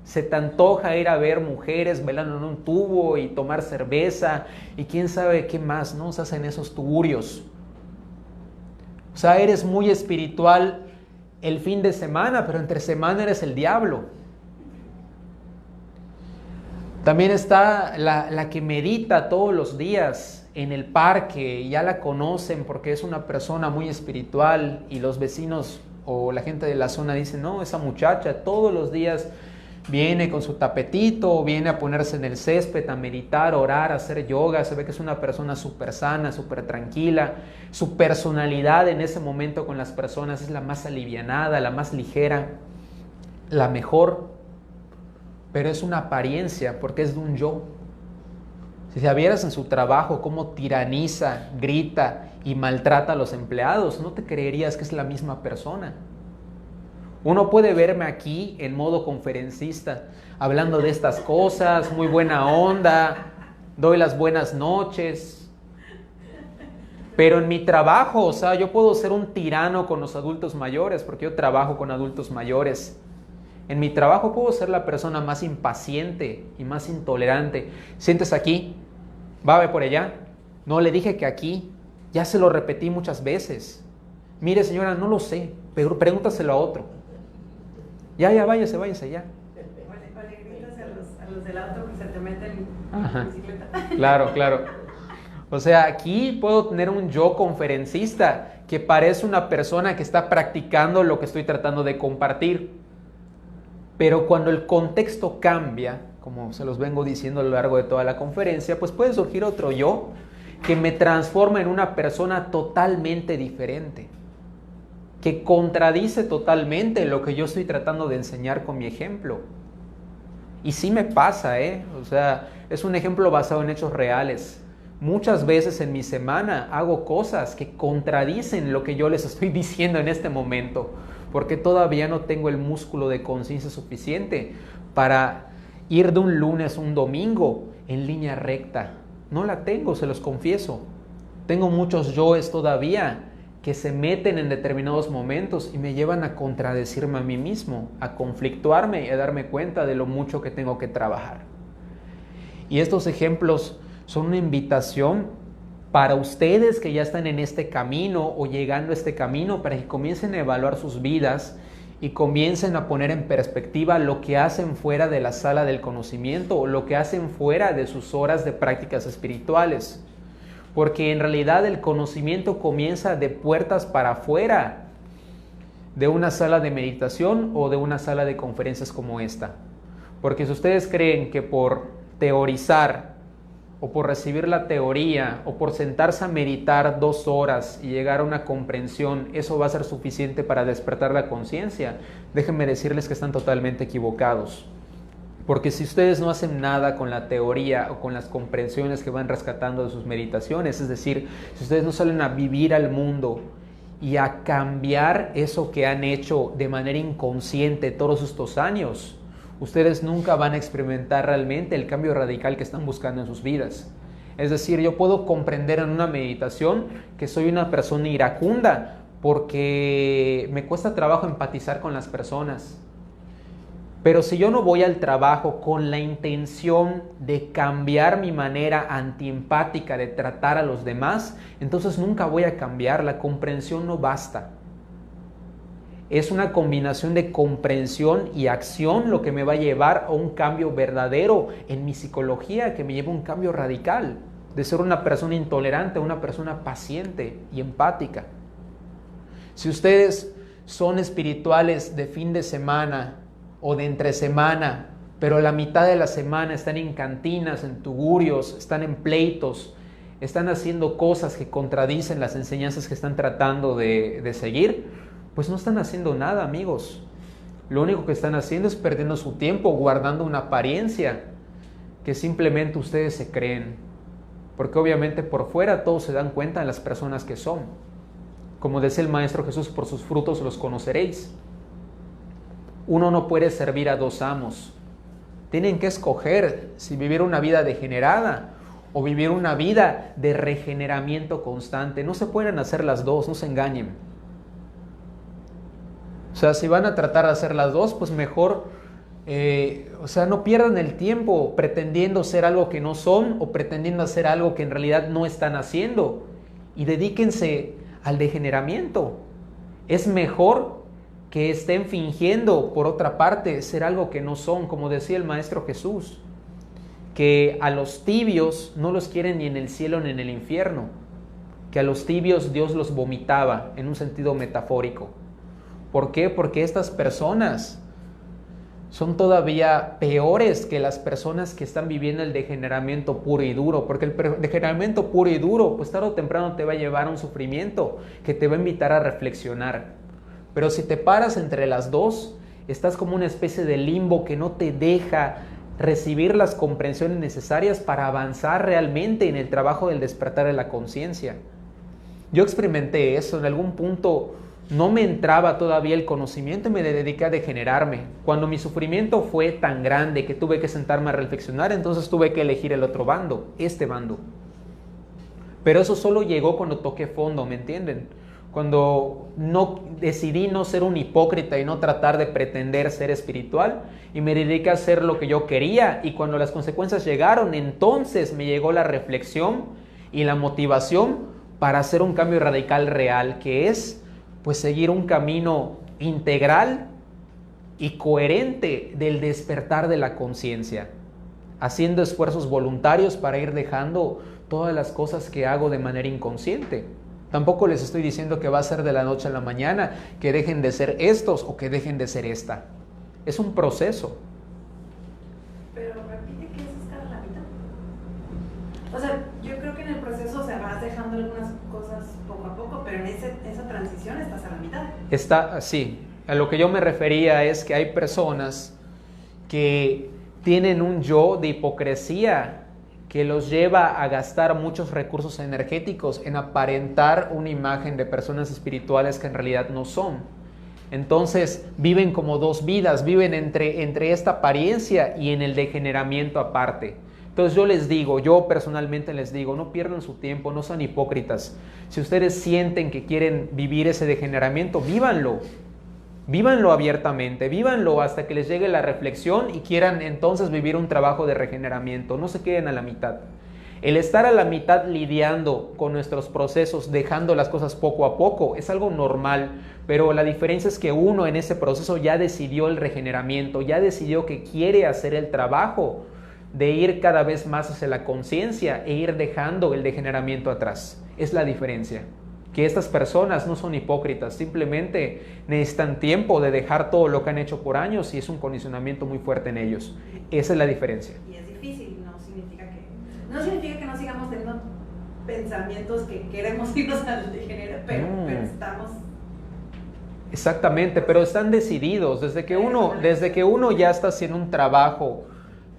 se te antoja ir a ver mujeres bailando en un tubo y tomar cerveza y quién sabe qué más, ¿no? Se hacen esos tugurios. O sea, eres muy espiritual el fin de semana, pero entre semana eres el diablo. También está la que medita todos los días en el parque, y ya la conocen porque es una persona muy espiritual, y los vecinos o la gente de la zona dicen, no, esa muchacha todos los días viene con su tapetito, viene a ponerse en el césped, a meditar, a orar, a hacer yoga. Se ve que es una persona súper sana, súper tranquila. Su personalidad en ese momento con las personas es la más alivianada, la más ligera, la mejor. Pero es una apariencia, porque es de un yo. Si la vieras en su trabajo cómo tiraniza, grita y maltrata a los empleados, no te creerías que es la misma persona. Uno puede verme aquí en modo conferencista, hablando de estas cosas, muy buena onda, doy las buenas noches. Pero en mi trabajo, o sea, yo puedo ser un tirano con los adultos mayores, porque yo trabajo con adultos mayores. En mi trabajo puedo ser la persona más impaciente y más intolerante. Siéntese aquí, va por allá. No, le dije que aquí, ya se lo repetí muchas veces. Mire, señora, no lo sé, pero pregúntaselo a otro. Ya, váyase ya. O le gritas a los del auto que se te meten en Ajá. bicicleta. Claro. O sea, aquí puedo tener un yo conferencista que parece una persona que está practicando lo que estoy tratando de compartir. Pero cuando el contexto cambia, como se los vengo diciendo a lo largo de toda la conferencia, pues puede surgir otro yo que me transforma en una persona totalmente diferente, que contradice totalmente lo que yo estoy tratando de enseñar con mi ejemplo. Y sí me pasa, o sea, es un ejemplo basado en hechos reales. Muchas veces en mi semana hago cosas que contradicen lo que yo les estoy diciendo en este momento, porque todavía no tengo el músculo de conciencia suficiente para ir de un lunes a un domingo en línea recta. No la tengo, se los confieso. Tengo muchos yoes todavía que se meten en determinados momentos y me llevan a contradecirme a mí mismo, a conflictuarme y a darme cuenta de lo mucho que tengo que trabajar. Y estos ejemplos son una invitación para ustedes que ya están en este camino o llegando a este camino, para que comiencen a evaluar sus vidas y comiencen a poner en perspectiva lo que hacen fuera de la sala del conocimiento o lo que hacen fuera de sus horas de prácticas espirituales. Porque en realidad el conocimiento comienza de puertas para afuera de una sala de meditación o de una sala de conferencias como esta. Porque si ustedes creen que por teorizar o por recibir la teoría o por sentarse a meditar 2 horas y llegar a una comprensión, eso va a ser suficiente para despertar la conciencia, déjenme decirles que están totalmente equivocados. Porque si ustedes no hacen nada con la teoría o con las comprensiones que van rescatando de sus meditaciones, es decir, si ustedes no salen a vivir al mundo y a cambiar eso que han hecho de manera inconsciente todos estos años, ustedes nunca van a experimentar realmente el cambio radical que están buscando en sus vidas. Es decir, yo puedo comprender en una meditación que soy una persona iracunda porque me cuesta trabajo empatizar con las personas. Pero si yo no voy al trabajo con la intención de cambiar mi manera antiempática de tratar a los demás, entonces nunca voy a cambiar. La comprensión no basta. Es una combinación de comprensión y acción lo que me va a llevar a un cambio verdadero en mi psicología, que me lleva a un cambio radical, de ser una persona intolerante a una persona paciente y empática. Si ustedes son espirituales de fin de semana o de entre semana, pero la mitad de la semana están en cantinas, en tugurios, están en pleitos, están haciendo cosas que contradicen las enseñanzas que están tratando de seguir, pues no están haciendo nada, amigos. Lo único que están haciendo es perdiendo su tiempo, guardando una apariencia que simplemente ustedes se creen. Porque obviamente por fuera todos se dan cuenta de las personas que son. Como dice el Maestro Jesús, por sus frutos los conoceréis. Uno no puede servir a 2 amos. Tienen que escoger si vivir una vida degenerada o vivir una vida de regeneramiento constante. No se pueden hacer las dos, no se engañen. O sea, si van a tratar de hacer las dos, pues mejor, no pierdan el tiempo pretendiendo ser algo que no son o pretendiendo hacer algo que en realidad no están haciendo. Y dedíquense al degeneramiento. Es mejor que estén fingiendo, por otra parte, ser algo que no son, como decía el Maestro Jesús, que a los tibios no los quieren ni en el cielo ni en el infierno, que a los tibios Dios los vomitaba en un sentido metafórico. ¿Por qué? Porque estas personas son todavía peores que las personas que están viviendo el degeneramiento puro y duro, porque el degeneramiento puro y duro, pues tarde o temprano te va a llevar a un sufrimiento que te va a invitar a reflexionar. Pero si te paras entre las dos, estás como una especie de limbo que no te deja recibir las comprensiones necesarias para avanzar realmente en el trabajo del despertar de la conciencia. Yo experimenté eso, en algún punto no me entraba todavía el conocimiento y me dediqué a degenerarme. Cuando mi sufrimiento fue tan grande que tuve que sentarme a reflexionar, entonces tuve que elegir el otro bando, este bando. Pero eso solo llegó cuando toqué fondo, ¿me entienden? Cuando decidí no ser un hipócrita y no tratar de pretender ser espiritual y me dediqué a hacer lo que yo quería, y cuando las consecuencias llegaron, entonces me llegó la reflexión y la motivación para hacer un cambio radical real, que es pues seguir un camino integral y coherente del despertar de la conciencia, haciendo esfuerzos voluntarios para ir dejando todas las cosas que hago de manera inconsciente. Tampoco les estoy diciendo que va a ser de la noche a la mañana, que dejen de ser estos o que dejen de ser esta. Es un proceso. Pero repite que es estar a la mitad. O sea, yo creo que en el proceso se vas dejando algunas cosas poco a poco, pero en esa transición estás a la mitad. Sí, a lo que yo me refería es que hay personas que tienen un yo de hipocresía que los lleva a gastar muchos recursos energéticos en aparentar una imagen de personas espirituales que en realidad no son. Entonces viven como dos vidas, viven entre esta apariencia y en el degeneramiento aparte. Entonces yo personalmente les digo, no pierdan su tiempo, no sean hipócritas. Si ustedes sienten que quieren vivir ese degeneramiento, vívanlo. Vívanlo abiertamente, vívanlo hasta que les llegue la reflexión y quieran entonces vivir un trabajo de regeneramiento. No se queden a la mitad. El estar a la mitad lidiando con nuestros procesos, dejando las cosas poco a poco, es algo normal, pero la diferencia es que uno en ese proceso ya decidió el regeneramiento, ya decidió que quiere hacer el trabajo de ir cada vez más hacia la conciencia e ir dejando el degeneramiento atrás. Es la diferencia. Que estas personas no son hipócritas, simplemente necesitan tiempo de dejar todo lo que han hecho por años y es un condicionamiento muy fuerte en ellos. Esa es la diferencia. Y es difícil, no significa que no sigamos teniendo pensamientos que queremos irnos al degenere, pero estamos... Exactamente, pero están decididos. Desde que uno ya está haciendo un trabajo,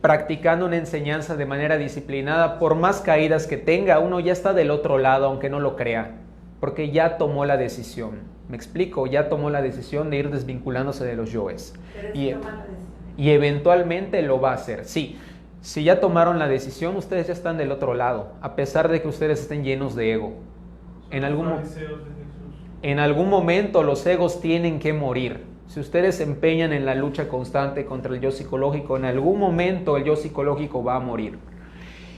practicando una enseñanza de manera disciplinada, por más caídas que tenga, uno ya está del otro lado, aunque no lo crea. Porque ya tomó la decisión, ¿me explico? Ya tomó la decisión de ir desvinculándose de los yoes. Y eventualmente lo va a hacer. Sí, si ya tomaron la decisión, ustedes ya están del otro lado, a pesar de que ustedes estén llenos de ego. En algún momento los egos tienen que morir. Si ustedes se empeñan en la lucha constante contra el yo psicológico, en algún momento el yo psicológico va a morir.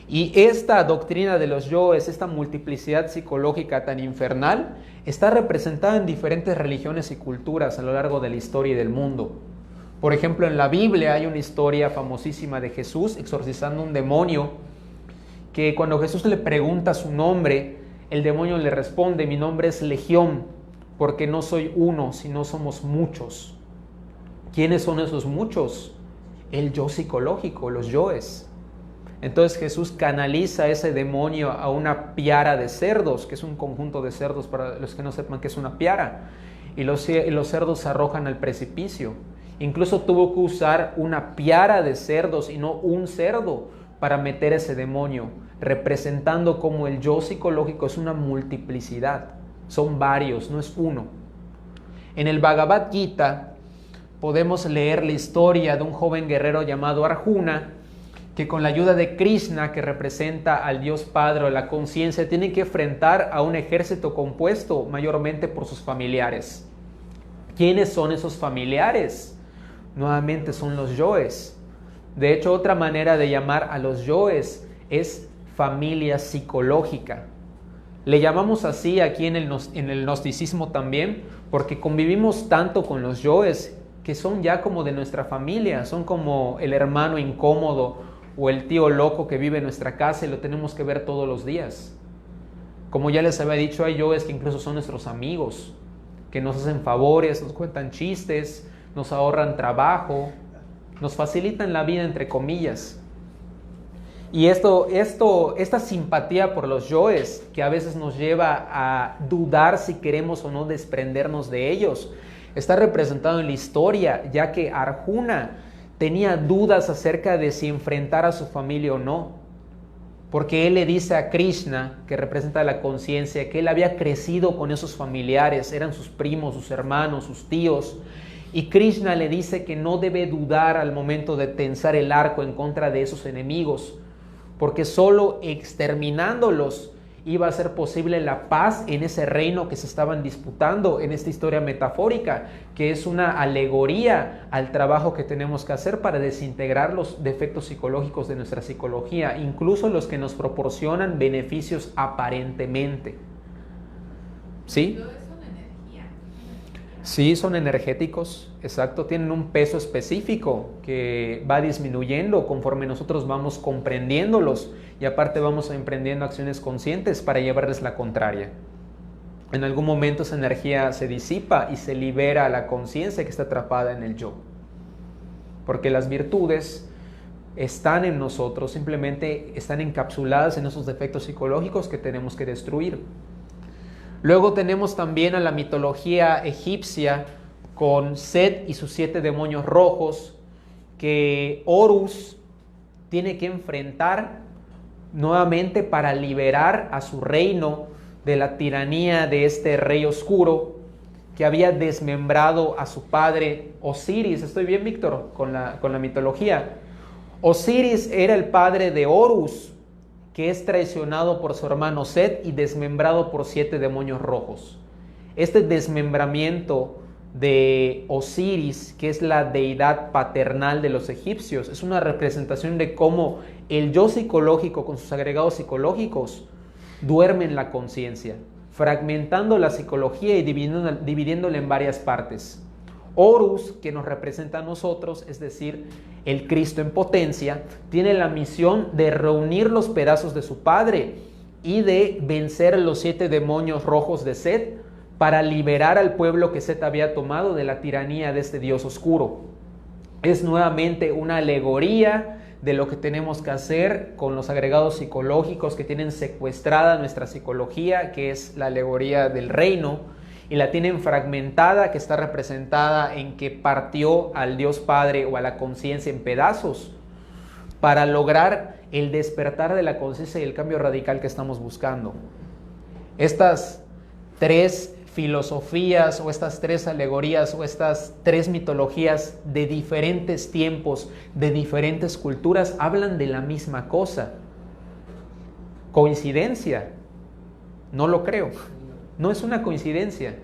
Y esta doctrina de los yoes, esta multiplicidad psicológica tan infernal, está representada en diferentes religiones y culturas a lo largo de la historia y del mundo. Por ejemplo, en la Biblia hay una historia famosísima de Jesús exorcizando un demonio, que cuando Jesús le pregunta su nombre, el demonio le responde: mi nombre es Legión, porque no soy uno, sino somos muchos. ¿Quiénes son esos muchos? El yo psicológico, los yoes. Entonces Jesús canaliza ese demonio a una piara de cerdos, que es un conjunto de cerdos para los que no sepan qué es una piara, y los cerdos se arrojan al precipicio. Incluso tuvo que usar una piara de cerdos y no un cerdo para meter ese demonio, representando como el yo psicológico es una multiplicidad, son varios, no es uno. En el Bhagavad Gita podemos leer la historia de un joven guerrero llamado Arjuna, que con la ayuda de Krishna, que representa al Dios Padre o la conciencia, tiene que enfrentar a un ejército compuesto mayormente por sus familiares. ¿Quiénes son esos familiares? Nuevamente son los yoes. De hecho, otra manera de llamar a los yoes es familia psicológica. Le llamamos así aquí en el gnosticismo también, porque convivimos tanto con los yoes que son ya como de nuestra familia, son como el hermano incómodo o el tío loco que vive en nuestra casa y lo tenemos que ver todos los días. Como ya les había dicho, hay yoes que incluso son nuestros amigos, que nos hacen favores, nos cuentan chistes, nos ahorran trabajo, nos facilitan la vida, entre comillas. Y esta simpatía por los yoes, que a veces nos lleva a dudar si queremos o no desprendernos de ellos, está representado en la historia, ya que Arjuna tenía dudas acerca de si enfrentar a su familia o no. Porque él le dice a Krishna, que representa la conciencia, que él había crecido con esos familiares, eran sus primos, sus hermanos, sus tíos. Y Krishna le dice que no debe dudar al momento de tensar el arco en contra de esos enemigos, porque solo exterminándolos iba a ser posible la paz en ese reino que se estaban disputando en esta historia metafórica, que es una alegoría al trabajo que tenemos que hacer para desintegrar los defectos psicológicos de nuestra psicología, incluso los que nos proporcionan beneficios aparentemente. ¿Sí? Sí, son energéticos, exacto, tienen un peso específico que va disminuyendo conforme nosotros vamos comprendiéndolos y aparte vamos emprendiendo acciones conscientes para llevarles la contraria. En algún momento esa energía se disipa y se libera a la conciencia que está atrapada en el yo. Porque las virtudes están en nosotros, simplemente están encapsuladas en esos defectos psicológicos que tenemos que destruir. Luego tenemos también a la mitología egipcia con Set y sus 7 demonios rojos que Horus tiene que enfrentar nuevamente para liberar a su reino de la tiranía de este rey oscuro que había desmembrado a su padre Osiris. ¿Estoy bien, Víctor, con la mitología? Osiris era el padre de Horus, que es traicionado por su hermano Set y desmembrado por 7 demonios rojos. Este desmembramiento de Osiris, que es la deidad paternal de los egipcios, es una representación de cómo el yo psicológico con sus agregados psicológicos duermen la conciencia, fragmentando la psicología y dividiéndola en varias partes. Horus, que nos representa a nosotros, es decir, el Cristo en potencia, tiene la misión de reunir los pedazos de su padre y de vencer a los 7 demonios rojos de Set para liberar al pueblo que Set había tomado de la tiranía de este dios oscuro. Es nuevamente una alegoría de lo que tenemos que hacer con los agregados psicológicos que tienen secuestrada nuestra psicología, que es la alegoría del reino, y la tienen fragmentada, que está representada en que partió al Dios Padre o a la conciencia en pedazos para lograr el despertar de la conciencia y el cambio radical que estamos buscando. Estas 3 filosofías o estas 3 alegorías o estas 3 mitologías de diferentes tiempos, de diferentes culturas, hablan de la misma cosa. ¿Coincidencia? No lo creo. No es una coincidencia,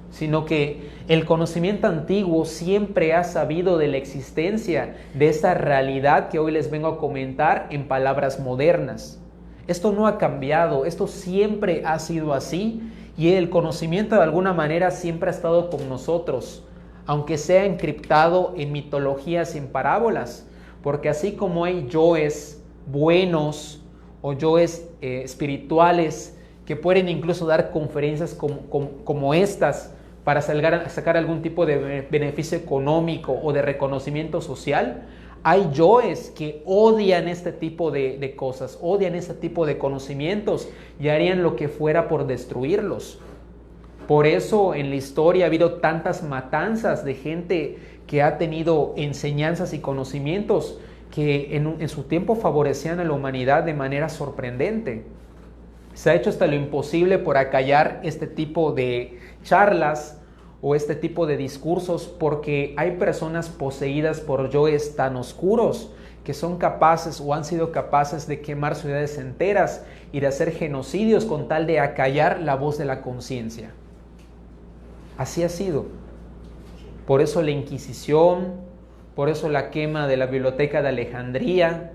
sino que el conocimiento antiguo siempre ha sabido de la existencia de esta realidad que hoy les vengo a comentar en palabras modernas. Esto no ha cambiado, esto siempre ha sido así y el conocimiento de alguna manera siempre ha estado con nosotros, aunque sea encriptado en mitologías y en parábolas, porque así como hay yoes buenos o yoes espirituales que pueden incluso dar conferencias como estas para sacar algún tipo de beneficio económico o de reconocimiento social, hay yoes que odian este tipo de cosas, odian este tipo de conocimientos y harían lo que fuera por destruirlos. Por eso en la historia ha habido tantas matanzas de gente que ha tenido enseñanzas y conocimientos que en su tiempo favorecían a la humanidad de manera sorprendente. Se ha hecho hasta lo imposible por acallar este tipo de charlas o este tipo de discursos porque hay personas poseídas por yoes tan oscuros que son capaces o han sido capaces de quemar ciudades enteras y de hacer genocidios con tal de acallar la voz de la conciencia. Así ha sido. Por eso la Inquisición, por eso la quema de la Biblioteca de Alejandría,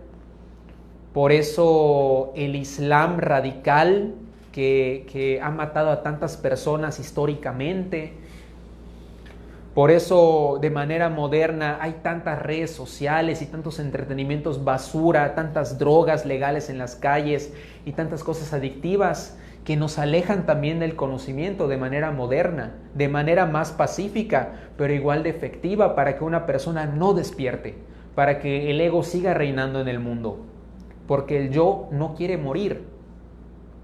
por eso el Islam radical, que ha matado a tantas personas históricamente. Por eso de manera moderna hay tantas redes sociales y tantos entretenimientos basura, tantas drogas legales en las calles y tantas cosas adictivas que nos alejan también del conocimiento de manera moderna, de manera más pacífica, pero igual de efectiva para que una persona no despierte, para que el ego siga reinando en el mundo. Porque el yo no quiere morir.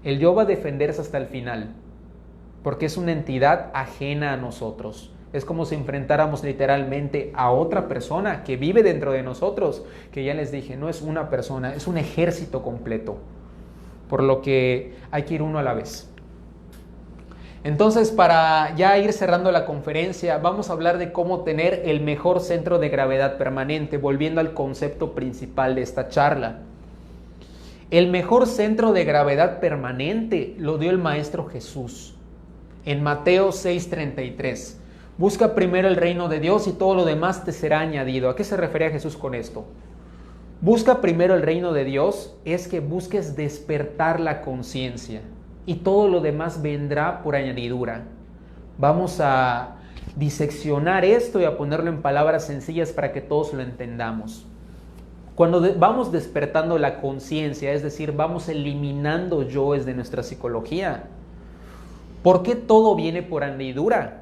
El yo va a defenderse hasta el final, porque es una entidad ajena a nosotros. Es como si enfrentáramos literalmente a otra persona que vive dentro de nosotros, que ya les dije, no es una persona, es un ejército completo. Por lo que hay que ir uno a la vez. Entonces, para ya ir cerrando la conferencia, vamos a hablar de cómo tener el mejor centro de gravedad permanente, volviendo al concepto principal de esta charla. El mejor centro de gravedad permanente lo dio el Maestro Jesús en Mateo 6:33. Busca primero el reino de Dios y todo lo demás te será añadido. ¿A qué se refería Jesús con esto? Busca primero el reino de Dios es que busques despertar la conciencia y todo lo demás vendrá por añadidura. Vamos a diseccionar esto y a ponerlo en palabras sencillas para que todos lo entendamos. Cuando vamos despertando la conciencia, es decir, vamos eliminando yoes de nuestra psicología. ¿Por qué todo viene por añadidura?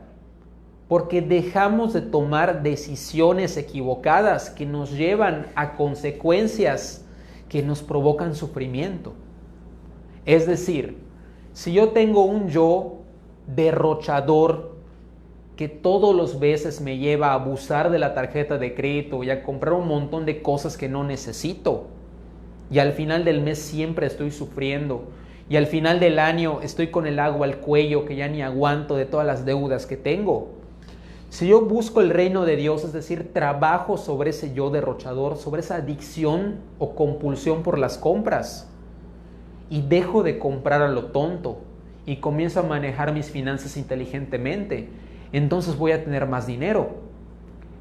Porque dejamos de tomar decisiones equivocadas que nos llevan a consecuencias que nos provocan sufrimiento. Es decir, si yo tengo un yo derrochador que todos los veces me lleva a abusar de la tarjeta de crédito y a comprar un montón de cosas que no necesito, y al final del mes siempre estoy sufriendo, y al final del año estoy con el agua al cuello que ya ni aguanto de todas las deudas que tengo. Si yo busco el reino de Dios, es decir, trabajo sobre ese yo derrochador, sobre esa adicción o compulsión por las compras, y dejo de comprar a lo tonto y comienzo a manejar mis finanzas inteligentemente, entonces voy a tener más dinero,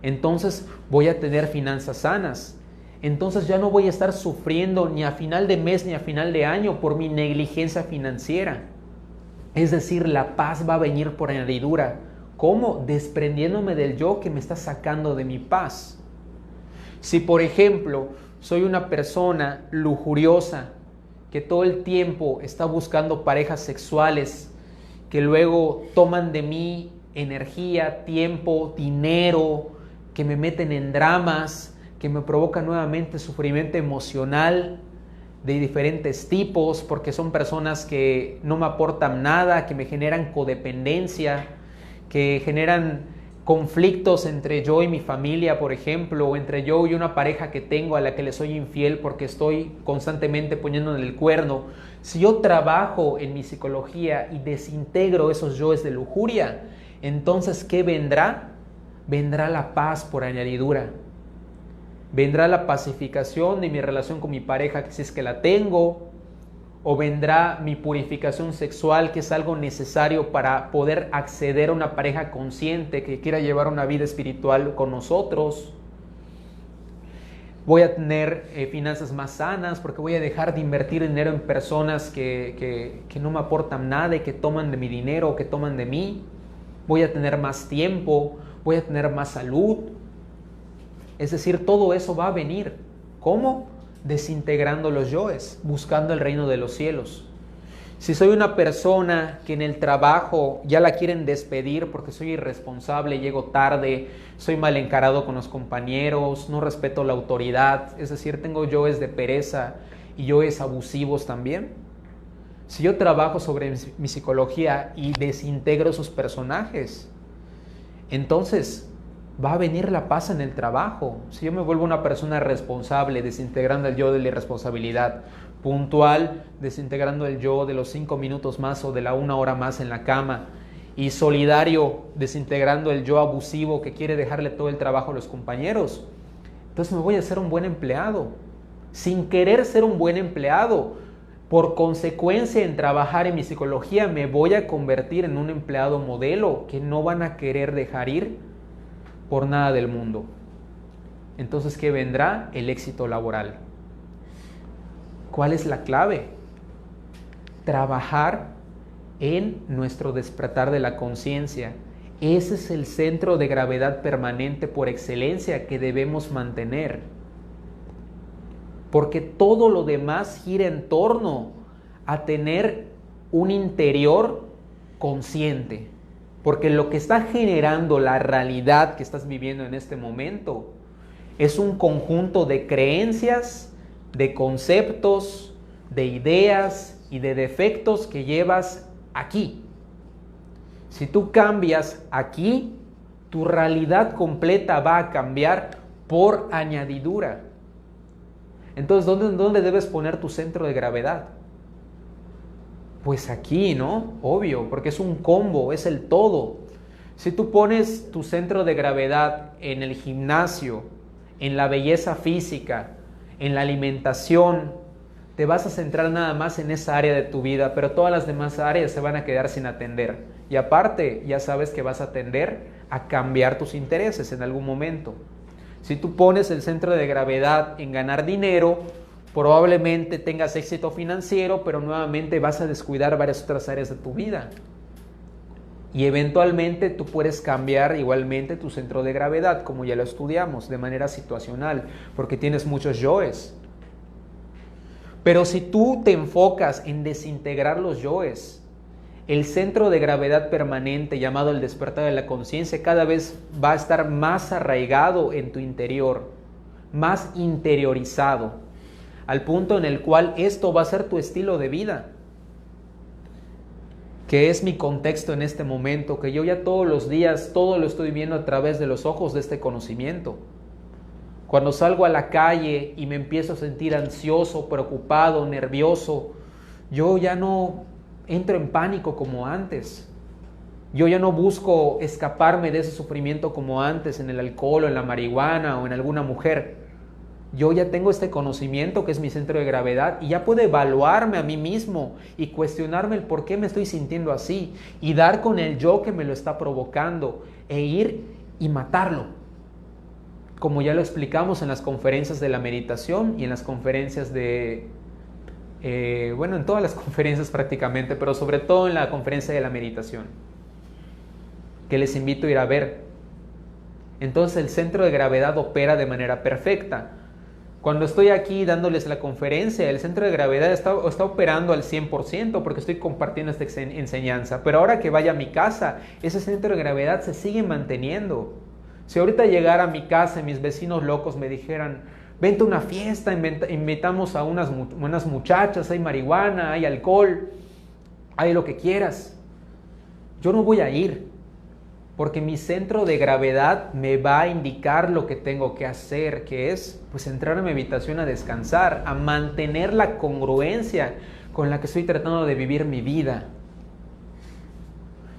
entonces voy a tener finanzas sanas, entonces ya no voy a estar sufriendo ni a final de mes ni a final de año por mi negligencia financiera. Es decir, la paz va a venir por añadidura. ¿Cómo? Desprendiéndome del yo que me está sacando de mi paz. Si, por ejemplo, soy una persona lujuriosa que todo el tiempo está buscando parejas sexuales que luego toman de mí energía, tiempo, dinero, que me meten en dramas, que me provocan nuevamente sufrimiento emocional de diferentes tipos, porque son personas que no me aportan nada, que me generan codependencia, que generan conflictos entre yo y mi familia, por ejemplo, o entre yo y una pareja que tengo a la que le soy infiel porque estoy constantemente poniendo en el cuerno. Si yo trabajo en mi psicología y desintegro esos yoes de lujuria, entonces ¿qué vendrá? Vendrá la paz por añadidura. Vendrá la pacificación de mi relación con mi pareja, si es que la tengo, o vendrá mi purificación sexual, que es algo necesario para poder acceder a una pareja consciente que quiera llevar una vida espiritual con nosotros. Voy a tener finanzas más sanas porque voy a dejar de invertir dinero en personas que no me aportan nada y que toman de mi dinero o que toman de mí. Voy a tener más tiempo, voy a tener más salud. Es decir, todo eso va a venir. ¿Cómo? Desintegrando los yoes, buscando el reino de los cielos. Si soy una persona que en el trabajo ya la quieren despedir porque soy irresponsable, llego tarde, soy mal encarado con los compañeros, no respeto la autoridad, es decir, tengo yoes de pereza y yoes abusivos también. Si yo trabajo sobre mi psicología y desintegro esos personajes, entonces va a venir la paz en el trabajo. Si yo me vuelvo una persona responsable, desintegrando el yo de la irresponsabilidad, puntual, desintegrando el yo de los 5 minutos más o de la 1 hora más en la cama, y solidario, desintegrando el yo abusivo que quiere dejarle todo el trabajo a los compañeros, entonces me voy a ser un buen empleado. Sin querer ser un buen empleado, por consecuencia en trabajar en mi psicología, me voy a convertir en un empleado modelo que no van a querer dejar ir por nada del mundo. Entonces, ¿qué vendrá? El éxito laboral. ¿Cuál es la clave? Trabajar en nuestro despertar de la conciencia. Ese es el centro de gravedad permanente por excelencia que debemos mantener. Porque todo lo demás gira en torno a tener un interior consciente. Porque lo que está generando la realidad que estás viviendo en este momento es un conjunto de creencias, de conceptos, de ideas y de defectos que llevas aquí. Si tú cambias aquí, tu realidad completa va a cambiar por añadidura. Entonces, ¿dónde debes poner tu centro de gravedad? Pues aquí, ¿no? Obvio, porque es un combo, es el todo. Si tú pones tu centro de gravedad en el gimnasio, en la belleza física, en la alimentación, te vas a centrar nada más en esa área de tu vida, pero todas las demás áreas se van a quedar sin atender. Y aparte, ya sabes que vas a tender a cambiar tus intereses en algún momento. Si tú pones el centro de gravedad en ganar dinero, probablemente tengas éxito financiero, pero nuevamente vas a descuidar varias otras áreas de tu vida. Y eventualmente tú puedes cambiar igualmente tu centro de gravedad, como ya lo estudiamos, de manera situacional, porque tienes muchos yoes. Pero si tú te enfocas en desintegrar los yoes, el centro de gravedad permanente llamado el despertar de la conciencia cada vez va a estar más arraigado en tu interior, más interiorizado, al punto en el cual esto va a ser tu estilo de vida, que es mi contexto en este momento, que yo ya todos los días todo lo estoy viendo a través de los ojos de este conocimiento. Cuando salgo a la calle y me empiezo a sentir ansioso, preocupado, nervioso, yo ya no entro en pánico como antes. Yo ya no busco escaparme de ese sufrimiento como antes en el alcohol o en la marihuana o en alguna mujer. Yo ya tengo este conocimiento que es mi centro de gravedad y ya puedo evaluarme a mí mismo y cuestionarme el por qué me estoy sintiendo así y dar con el yo que me lo está provocando e ir y matarlo. Como ya lo explicamos en las conferencias de la meditación y en las conferencias de... en todas las conferencias prácticamente, pero sobre todo en la conferencia de la meditación, que les invito a ir a ver. Entonces el centro de gravedad opera de manera perfecta. Cuando estoy aquí dándoles la conferencia, el centro de gravedad está operando al 100% porque estoy compartiendo esta enseñanza. Pero ahora que vaya a mi casa, ese centro de gravedad se sigue manteniendo. Si ahorita llegara a mi casa y mis vecinos locos me dijeran, vente a una fiesta, invitamos a unas muchachas, hay marihuana, hay alcohol, hay lo que quieras, yo no voy a ir, porque mi centro de gravedad me va a indicar lo que tengo que hacer, que es pues entrar a mi habitación a descansar, a mantener la congruencia con la que estoy tratando de vivir mi vida.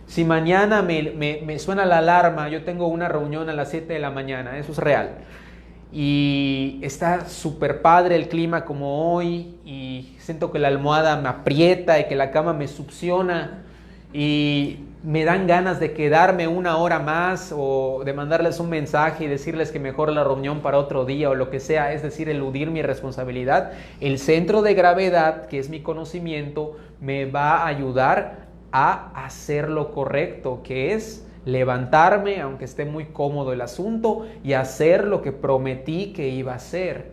Si mañana me suena la alarma, yo tengo una reunión a las 7 de la mañana, eso es real, y está súper padre el clima como hoy, y siento que la almohada me aprieta y que la cama me succiona, y me dan ganas de quedarme una hora más o de mandarles un mensaje y decirles que mejor la reunión para otro día o lo que sea, es decir, eludir mi responsabilidad. El centro de gravedad, que es mi conocimiento, me va a ayudar a hacer lo correcto, que es levantarme, aunque esté muy cómodo el asunto, y hacer lo que prometí que iba a hacer.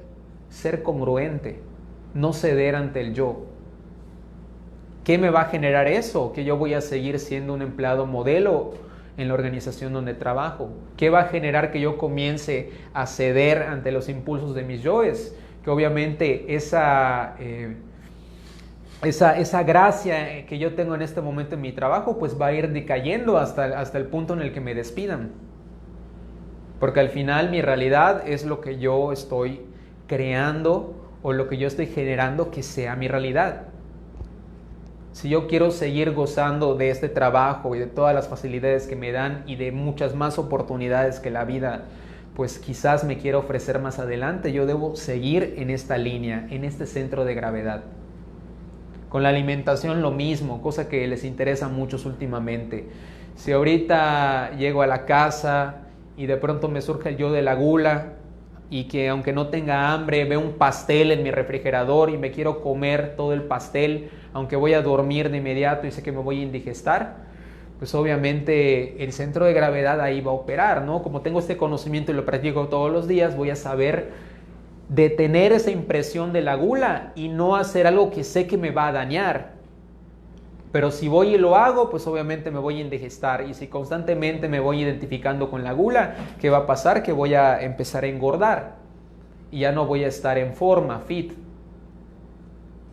Ser congruente, no ceder ante el yo. ¿Qué me va a generar eso? Que yo voy a seguir siendo un empleado modelo en la organización donde trabajo. ¿Qué va a generar que yo comience a ceder ante los impulsos de mis yoes? Que obviamente esa gracia que yo tengo en este momento en mi trabajo pues va a ir decayendo hasta el punto en el que me despidan. Porque al final mi realidad es lo que yo estoy creando o lo que yo estoy generando que sea mi realidad. Si yo quiero seguir gozando de este trabajo y de todas las facilidades que me dan y de muchas más oportunidades que la vida pues quizás me quiera ofrecer más adelante, yo debo seguir en esta línea, en este centro de gravedad. Con la alimentación lo mismo, cosa que les interesa a muchos últimamente. Si ahorita llego a la casa y de pronto me surge el yo de la gula, y que aunque no tenga hambre, veo un pastel en mi refrigerador y me quiero comer todo el pastel, aunque voy a dormir de inmediato y sé que me voy a indigestar, pues obviamente el centro de gravedad ahí va a operar, ¿no? Como tengo este conocimiento y lo practico todos los días, voy a saber detener esa impresión de la gula y no hacer algo que sé que me va a dañar. Pero si voy y lo hago, pues obviamente me voy a indigestar. Y si constantemente me voy identificando con la gula, ¿qué va a pasar? Que voy a empezar a engordar y ya no voy a estar en forma, fit.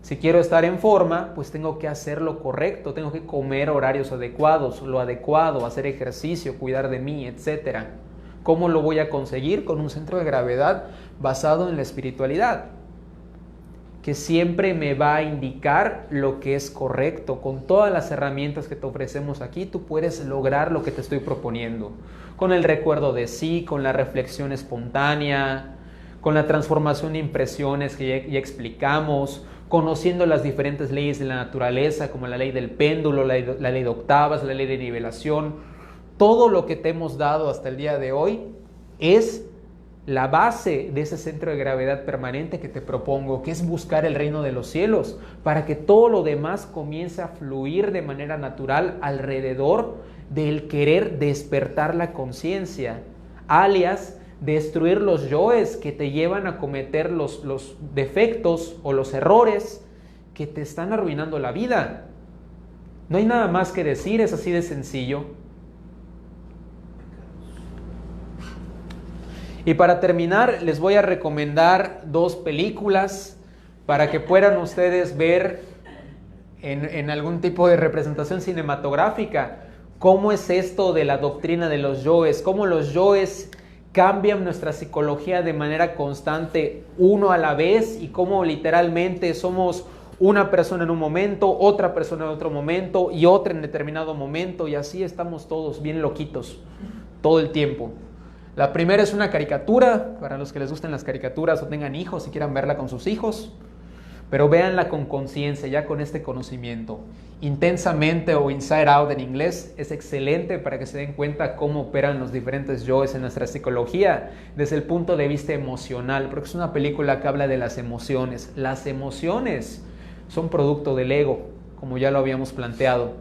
Si quiero estar en forma, pues tengo que hacer lo correcto, tengo que comer horarios adecuados, lo adecuado, hacer ejercicio, cuidar de mí, etc. ¿Cómo lo voy a conseguir? Con un centro de gravedad basado en la espiritualidad, que siempre me va a indicar lo que es correcto. Con todas las herramientas que te ofrecemos aquí, tú puedes lograr lo que te estoy proponiendo. Con el recuerdo de sí, con la reflexión espontánea, con la transformación de impresiones que ya explicamos, conociendo las diferentes leyes de la naturaleza, como la ley del péndulo, la ley de octavas, la ley de nivelación. Todo lo que te hemos dado hasta el día de hoy es la base de ese centro de gravedad permanente que te propongo, que es buscar el reino de los cielos, para que todo lo demás comience a fluir de manera natural alrededor del querer despertar la conciencia, alias destruir los yoes que te llevan a cometer los defectos o los errores que te están arruinando la vida. No hay nada más que decir, es así de sencillo. Y para terminar, les voy a recomendar 2 películas para que puedan ustedes ver en algún tipo de representación cinematográfica cómo es esto de la doctrina de los yoes, cómo los yoes cambian nuestra psicología de manera constante, uno a la vez, y cómo literalmente somos una persona en un momento, otra persona en otro momento y otra en determinado momento, y así estamos todos bien loquitos todo el tiempo. La primera es una caricatura, para los que les gusten las caricaturas o tengan hijos y quieran verla con sus hijos, pero véanla con conciencia, ya con este conocimiento. Intensamente, o Inside Out en inglés, es excelente para que se den cuenta cómo operan los diferentes yoes en nuestra psicología desde el punto de vista emocional, porque es una película que habla de las emociones. Las emociones son producto del ego, como ya lo habíamos planteado,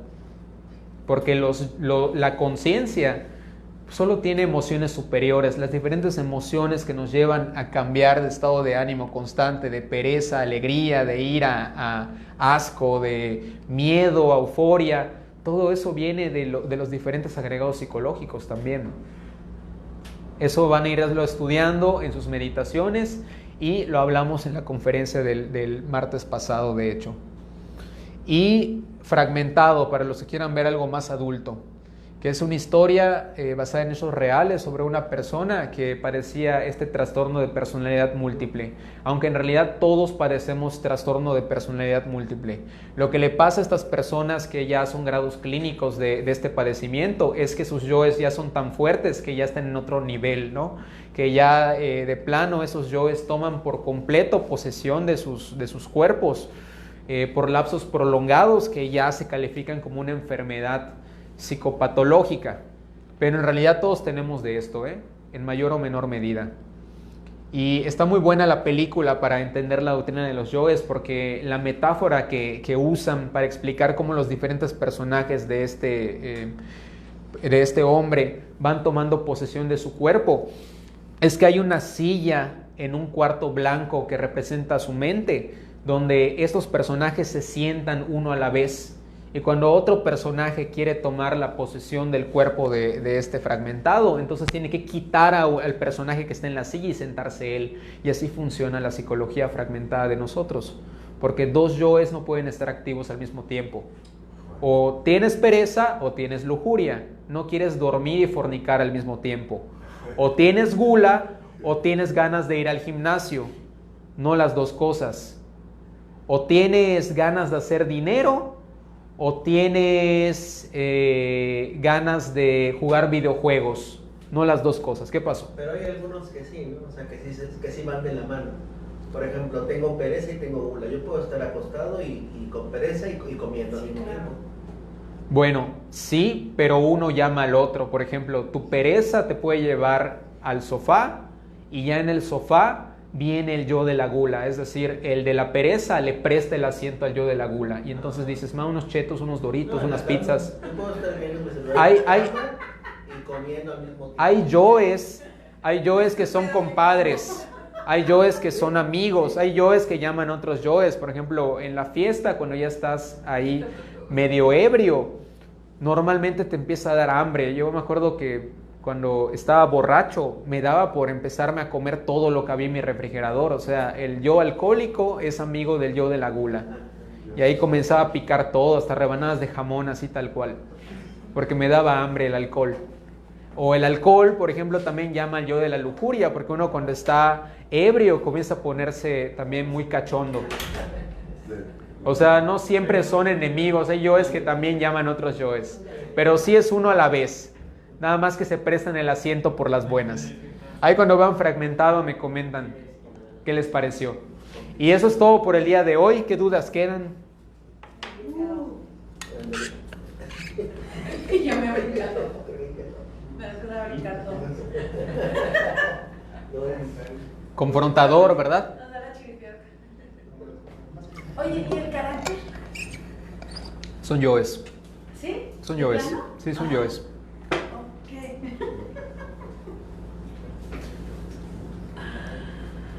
porque la conciencia solo tiene emociones superiores, las diferentes emociones que nos llevan a cambiar de estado de ánimo constante, de pereza, alegría, de ira, a asco, de miedo, a euforia. Todo eso viene de los diferentes agregados psicológicos también. Eso van a irlo estudiando en sus meditaciones y lo hablamos en la conferencia del martes pasado, de hecho. Y Fragmentado, para los que quieran ver algo más adulto, que es una historia basada en hechos reales sobre una persona que padecía este trastorno de personalidad múltiple, aunque en realidad todos padecemos trastorno de personalidad múltiple. Lo que le pasa a estas personas que ya son grados clínicos de este padecimiento es que sus yoes ya son tan fuertes que ya están en otro nivel, ¿no? Que ya de plano esos yoes toman por completo posesión de sus cuerpos por lapsos prolongados que ya se califican como una enfermedad psicopatológica, pero en realidad todos tenemos de esto, en mayor o menor medida. Y está muy buena la película para entender la doctrina de los yoes, porque la metáfora que usan para explicar cómo los diferentes personajes de este hombre van tomando posesión de su cuerpo es que hay una silla en un cuarto blanco que representa su mente, donde estos personajes se sientan uno a la vez. Y cuando otro personaje quiere tomar la posesión del cuerpo de este fragmentado, entonces tiene que quitar al personaje que está en la silla y sentarse él. Y así funciona la psicología fragmentada de nosotros. Porque 2 yoes no pueden estar activos al mismo tiempo. O tienes pereza o tienes lujuria. No quieres dormir y fornicar al mismo tiempo. O tienes gula o tienes ganas de ir al gimnasio. No las 2 cosas. O tienes ganas de hacer dinero o tienes ganas de jugar videojuegos. No las 2 cosas. ¿Qué pasó? Pero hay algunos que sí, ¿no? O sea, que sí van de la mano. Por ejemplo, tengo pereza y tengo gula. Yo puedo estar acostado y con pereza y comiendo al mismo tiempo. Bueno, sí, pero uno llama al otro. Por ejemplo, tu pereza te puede llevar al sofá y ya en el sofá viene el yo de la gula, es decir, el de la pereza le presta el asiento al yo de la gula, y entonces dices, unos chetos, unos doritos, unas pizzas. Hay yoes que son compadres, hay yoes que son amigos, hay yoes que llaman otros yoes. Por ejemplo, en la fiesta, cuando ya estás ahí medio ebrio, normalmente te empieza a dar hambre. Yo me acuerdo que cuando estaba borracho me daba por empezarme a comer todo lo que había en mi refrigerador. O sea, el yo alcohólico es amigo del yo de la gula. Y ahí comenzaba a picar todo, hasta rebanadas de jamón, así tal cual, porque me daba hambre el alcohol. O el alcohol, por ejemplo, también llama al yo de la lujuria, porque uno cuando está ebrio comienza a ponerse también muy cachondo. O sea, no siempre son enemigos, hay yoes que también llaman otros yoes, pero sí es uno a la vez, nada más que se prestan el asiento por las buenas. Ahí cuando vean fragmentado me comentan qué les pareció. Y eso es todo por el día de hoy. ¿Qué dudas quedan? Ya me brincado. Confrontador, ¿verdad? Oye, ¿y el carácter? Son yoes. ¿Sí? Son yoes. ¿Plano? Sí, son yoes. Ok.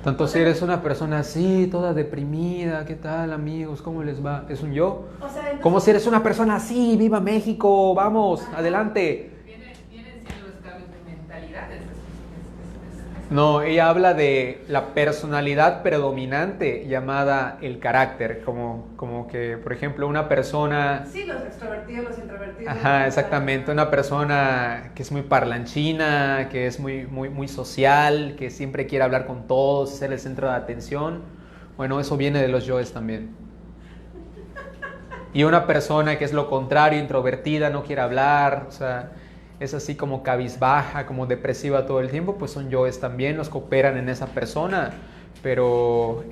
Tanto si eres una persona así, toda deprimida, ¿qué tal, amigos? ¿Cómo les va? ¿Es un yo? O sea, entonces, Como si eres una persona así, ¡viva México! ¡Vamos, adelante! Vienen siendo los cambios de mentalidades. No, ella habla de la personalidad predominante llamada el carácter, como que, por ejemplo, una persona... sí, los extrovertidos, los introvertidos. Ajá, exactamente, una persona que es muy parlanchina, que es muy social, que siempre quiere hablar con todos, ser el centro de atención. Bueno, eso viene de los yoes también. Y una persona que es lo contrario, introvertida, no quiere hablar, o sea... es así como cabizbaja, como depresiva todo el tiempo, pues son yoes también, los que operan en esa persona, pero,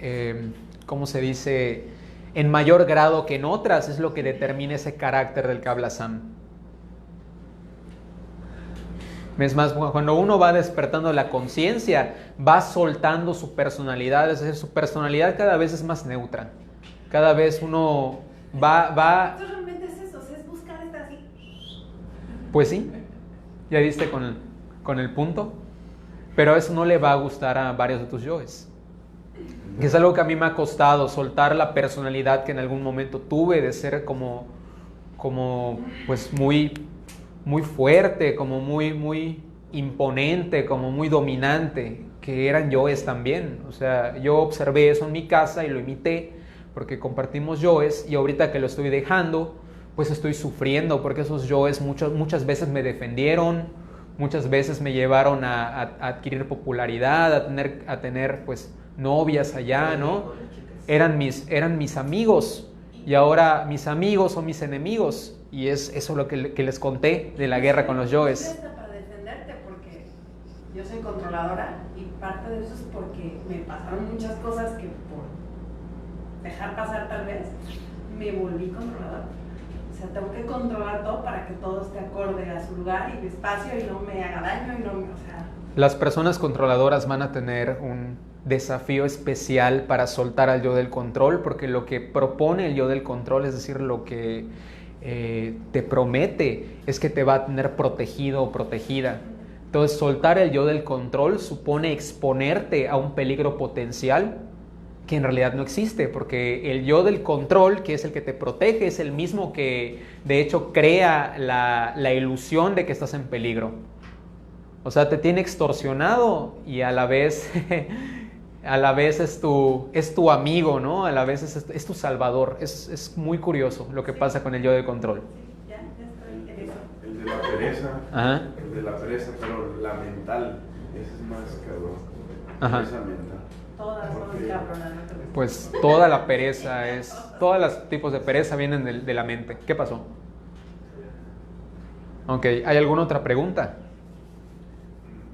¿cómo se dice? En mayor grado que en otras, es lo que determina ese carácter del que habla Sam. Es más, cuando uno va despertando la conciencia, va soltando su personalidad, es decir, su personalidad cada vez es más neutra, cada vez uno va... Entonces realmente es eso, es buscar estar así. Pues sí. ¿Ya diste con el punto? Pero eso no le va a gustar a varios de tus yoes. Que es algo que a mí me ha costado, soltar la personalidad que en algún momento tuve de ser como pues muy fuerte, como muy imponente, como muy dominante, que eran yoes también. O sea, yo observé eso en mi casa y lo imité, porque compartimos yoes, y ahorita que lo estoy dejando, pues estoy sufriendo, porque esos yoes muchas veces me defendieron, muchas veces me llevaron a adquirir popularidad, a tener pues novias allá, ¿no? Eran mis amigos, y ahora mis amigos son mis enemigos, y es eso lo que les conté de la guerra con los yoes. Para defenderte, porque yo soy controladora, y parte de eso es porque me pasaron muchas cosas que por dejar pasar tal vez, me volví controladora. O sea, tengo que controlar todo para que todo esté acorde a su lugar y espacio y no me haga daño y no me, o sea... Las personas controladoras van a tener un desafío especial para soltar al yo del control, porque lo que propone el yo del control, es decir, lo que te promete, es que te va a tener protegido o protegida. Entonces, soltar el yo del control supone exponerte a un peligro potencial que en realidad no existe, porque el yo del control, que es el que te protege, es el mismo que de hecho crea la ilusión de que estás en peligro. O sea, te tiene extorsionado y a la vez es tu amigo, ¿no? A la vez es tu salvador. Es muy curioso lo que pasa con el yo del control. Sí, ya estoy en eso. El de la pereza, Ajá. el de la pereza, pero la mental, ese es más cabrón. Ajá. Esa mental. Todas son cabronas. Pues toda la pereza todos los tipos de pereza vienen de la mente. ¿Qué pasó? Ok, ¿hay alguna otra pregunta?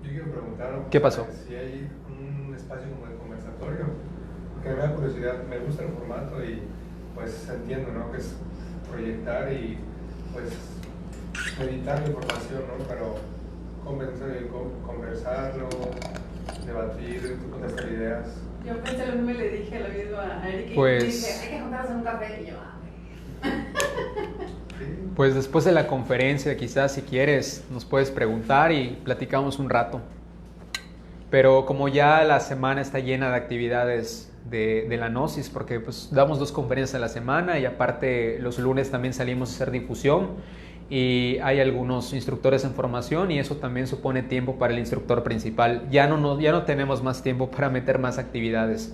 Yo quiero preguntar, ¿Qué pasó? Si hay un espacio como de conversatorio, porque me da curiosidad, me gusta el formato y pues entiendo, ¿no? Que es proyectar y pues editar la información, ¿no? Pero conversarlo, debatir, contestar ideas. Yo pensé lo mismo y le dije lo mismo a Eric. Pues, y me dice, hay que juntarnos en un café. Y yo, pues después de la conferencia, quizás si quieres, nos puedes preguntar y platicamos un rato. Pero como ya la semana está llena de actividades de la Gnosis, porque pues damos 2 conferencias a la semana y aparte los lunes también salimos a hacer difusión y hay algunos instructores en formación y eso también supone tiempo para el instructor principal. Ya no tenemos más tiempo para meter más actividades,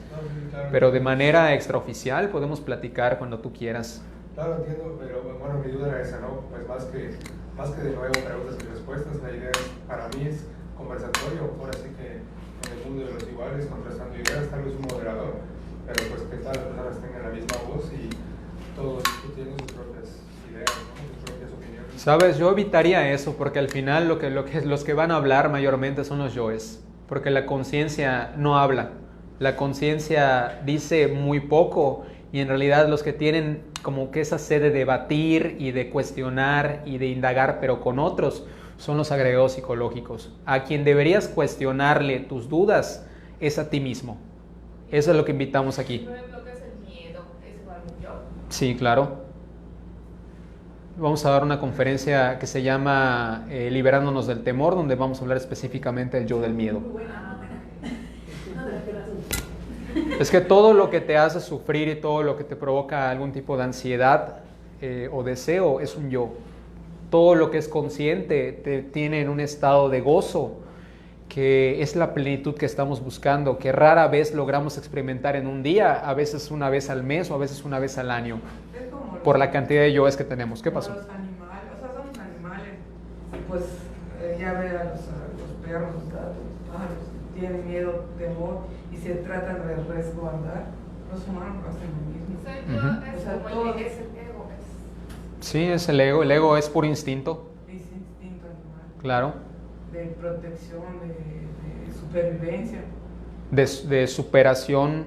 pero de manera extraoficial podemos platicar cuando tú quieras. Claro, entiendo, pero bueno, mi duda era esa, ¿no? Pues más que de nuevo preguntas y respuestas, la idea para mí es conversatorio, ahora sí que en el mundo de los iguales, contrastando ideas, tal vez un moderador, pero pues que todas las personas tengan la misma voz y todos discutiendo sus propias ideas, ¿no? Sus propias opiniones. Sabes, yo evitaría eso porque al final los que van a hablar mayormente son los yoes, porque la conciencia no habla, la conciencia dice muy poco y en realidad los que tienen como que esa sed de debatir y de cuestionar y de indagar pero con otros son los agregados psicológicos. A quien deberías cuestionarle tus dudas es a ti mismo. Eso es lo que invitamos aquí. Por ejemplo, ¿qué es el miedo? ¿Es igual un yo? Sí, claro. Vamos a dar una conferencia que se llama Liberándonos del Temor, donde vamos a hablar específicamente del yo del miedo. Es que todo lo que te hace sufrir y todo lo que te provoca algún tipo de ansiedad o deseo es un yo. Todo lo que es consciente te tiene en un estado de gozo, que es la plenitud que estamos buscando, que rara vez logramos experimentar en un día, a veces una vez al mes o a veces una vez al año, por la cantidad de yoes que tenemos. ¿Qué pasó? Los animales, o sea, somos animales, pues ya ve a los perros, los gatos, los pájaros, tienen miedo, temor y se tratan de resguardar. Los humanos hacen lo mismo. O sea, yo, O sea, como todo- es el ego. Sí, es el ego es puro instinto, Es instinto animal, claro, de protección, de supervivencia. de superación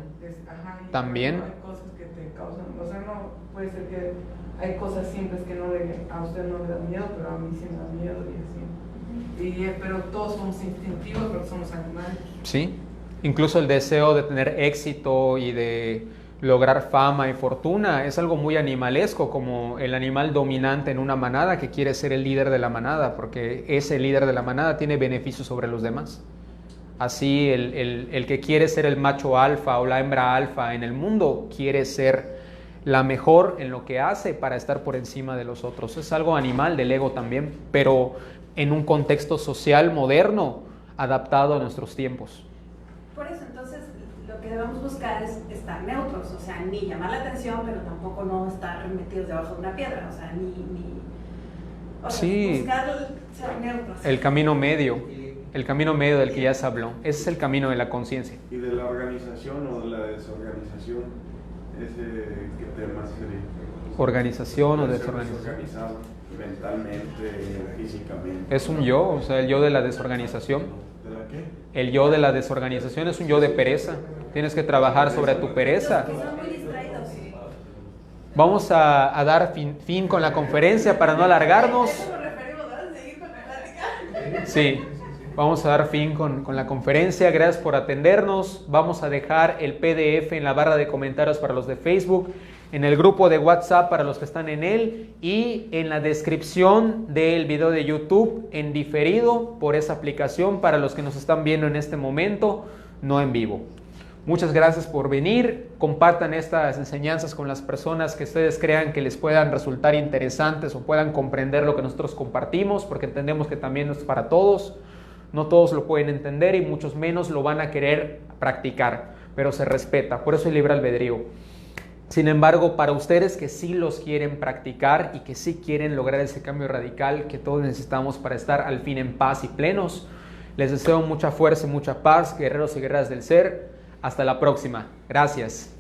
Ajá, y también. hay cosas que te causan, o sea, no puede ser que hay cosas simples que a usted no le dan miedo, pero a mí sí me da miedo y así. Pero todos somos instintivos porque somos animales. Sí, incluso el deseo de tener éxito y de lograr fama y fortuna es algo muy animalesco, como el animal dominante en una manada que quiere ser el líder de la manada, porque ese líder de la manada tiene beneficios sobre los demás. Así el que quiere ser el macho alfa o la hembra alfa en el mundo quiere ser la mejor en lo que hace para estar por encima de los otros. Es algo animal del ego también, pero en un contexto social moderno adaptado a nuestros tiempos. Por eso, entonces, lo que debemos buscar es estar neutros, o sea, ni llamar la atención, pero tampoco no estar metidos debajo de una piedra, o sea, o sea, Sí. buscar ser neutros. El camino medio del que ya se habló, ese es el camino de la conciencia. ¿Y de la organización o de la desorganización? ¿Qué tema sería? Organización o Ser desorganización. desorganizado mentalmente, físicamente. Es un yo, o sea, el yo de la desorganización. ¿De la qué? El yo de la desorganización es un yo de pereza. Tienes que trabajar sobre tu pereza. Los que son muy distraídos. Vamos a dar fin con la conferencia para no alargarnos. Eso nos referimos, ¿verdad? Seguir con la plática. Sí, vamos a dar fin con la conferencia. Gracias por atendernos. Vamos a dejar el PDF en la barra de comentarios para los de Facebook, en el grupo de WhatsApp para los que están en él y en la descripción del video de YouTube en diferido por esa aplicación para los que nos están viendo en este momento, no en vivo. Muchas gracias por venir. Compartan estas enseñanzas con las personas que ustedes crean que les puedan resultar interesantes o puedan comprender lo que nosotros compartimos, porque entendemos que también no es para todos. No todos lo pueden entender y muchos menos lo van a querer practicar, pero se respeta. Por eso el libre albedrío. Sin embargo, para ustedes que sí los quieren practicar y que sí quieren lograr ese cambio radical que todos necesitamos para estar al fin en paz y plenos, les deseo mucha fuerza y mucha paz, guerreros y guerreras del ser. Hasta la próxima. Gracias.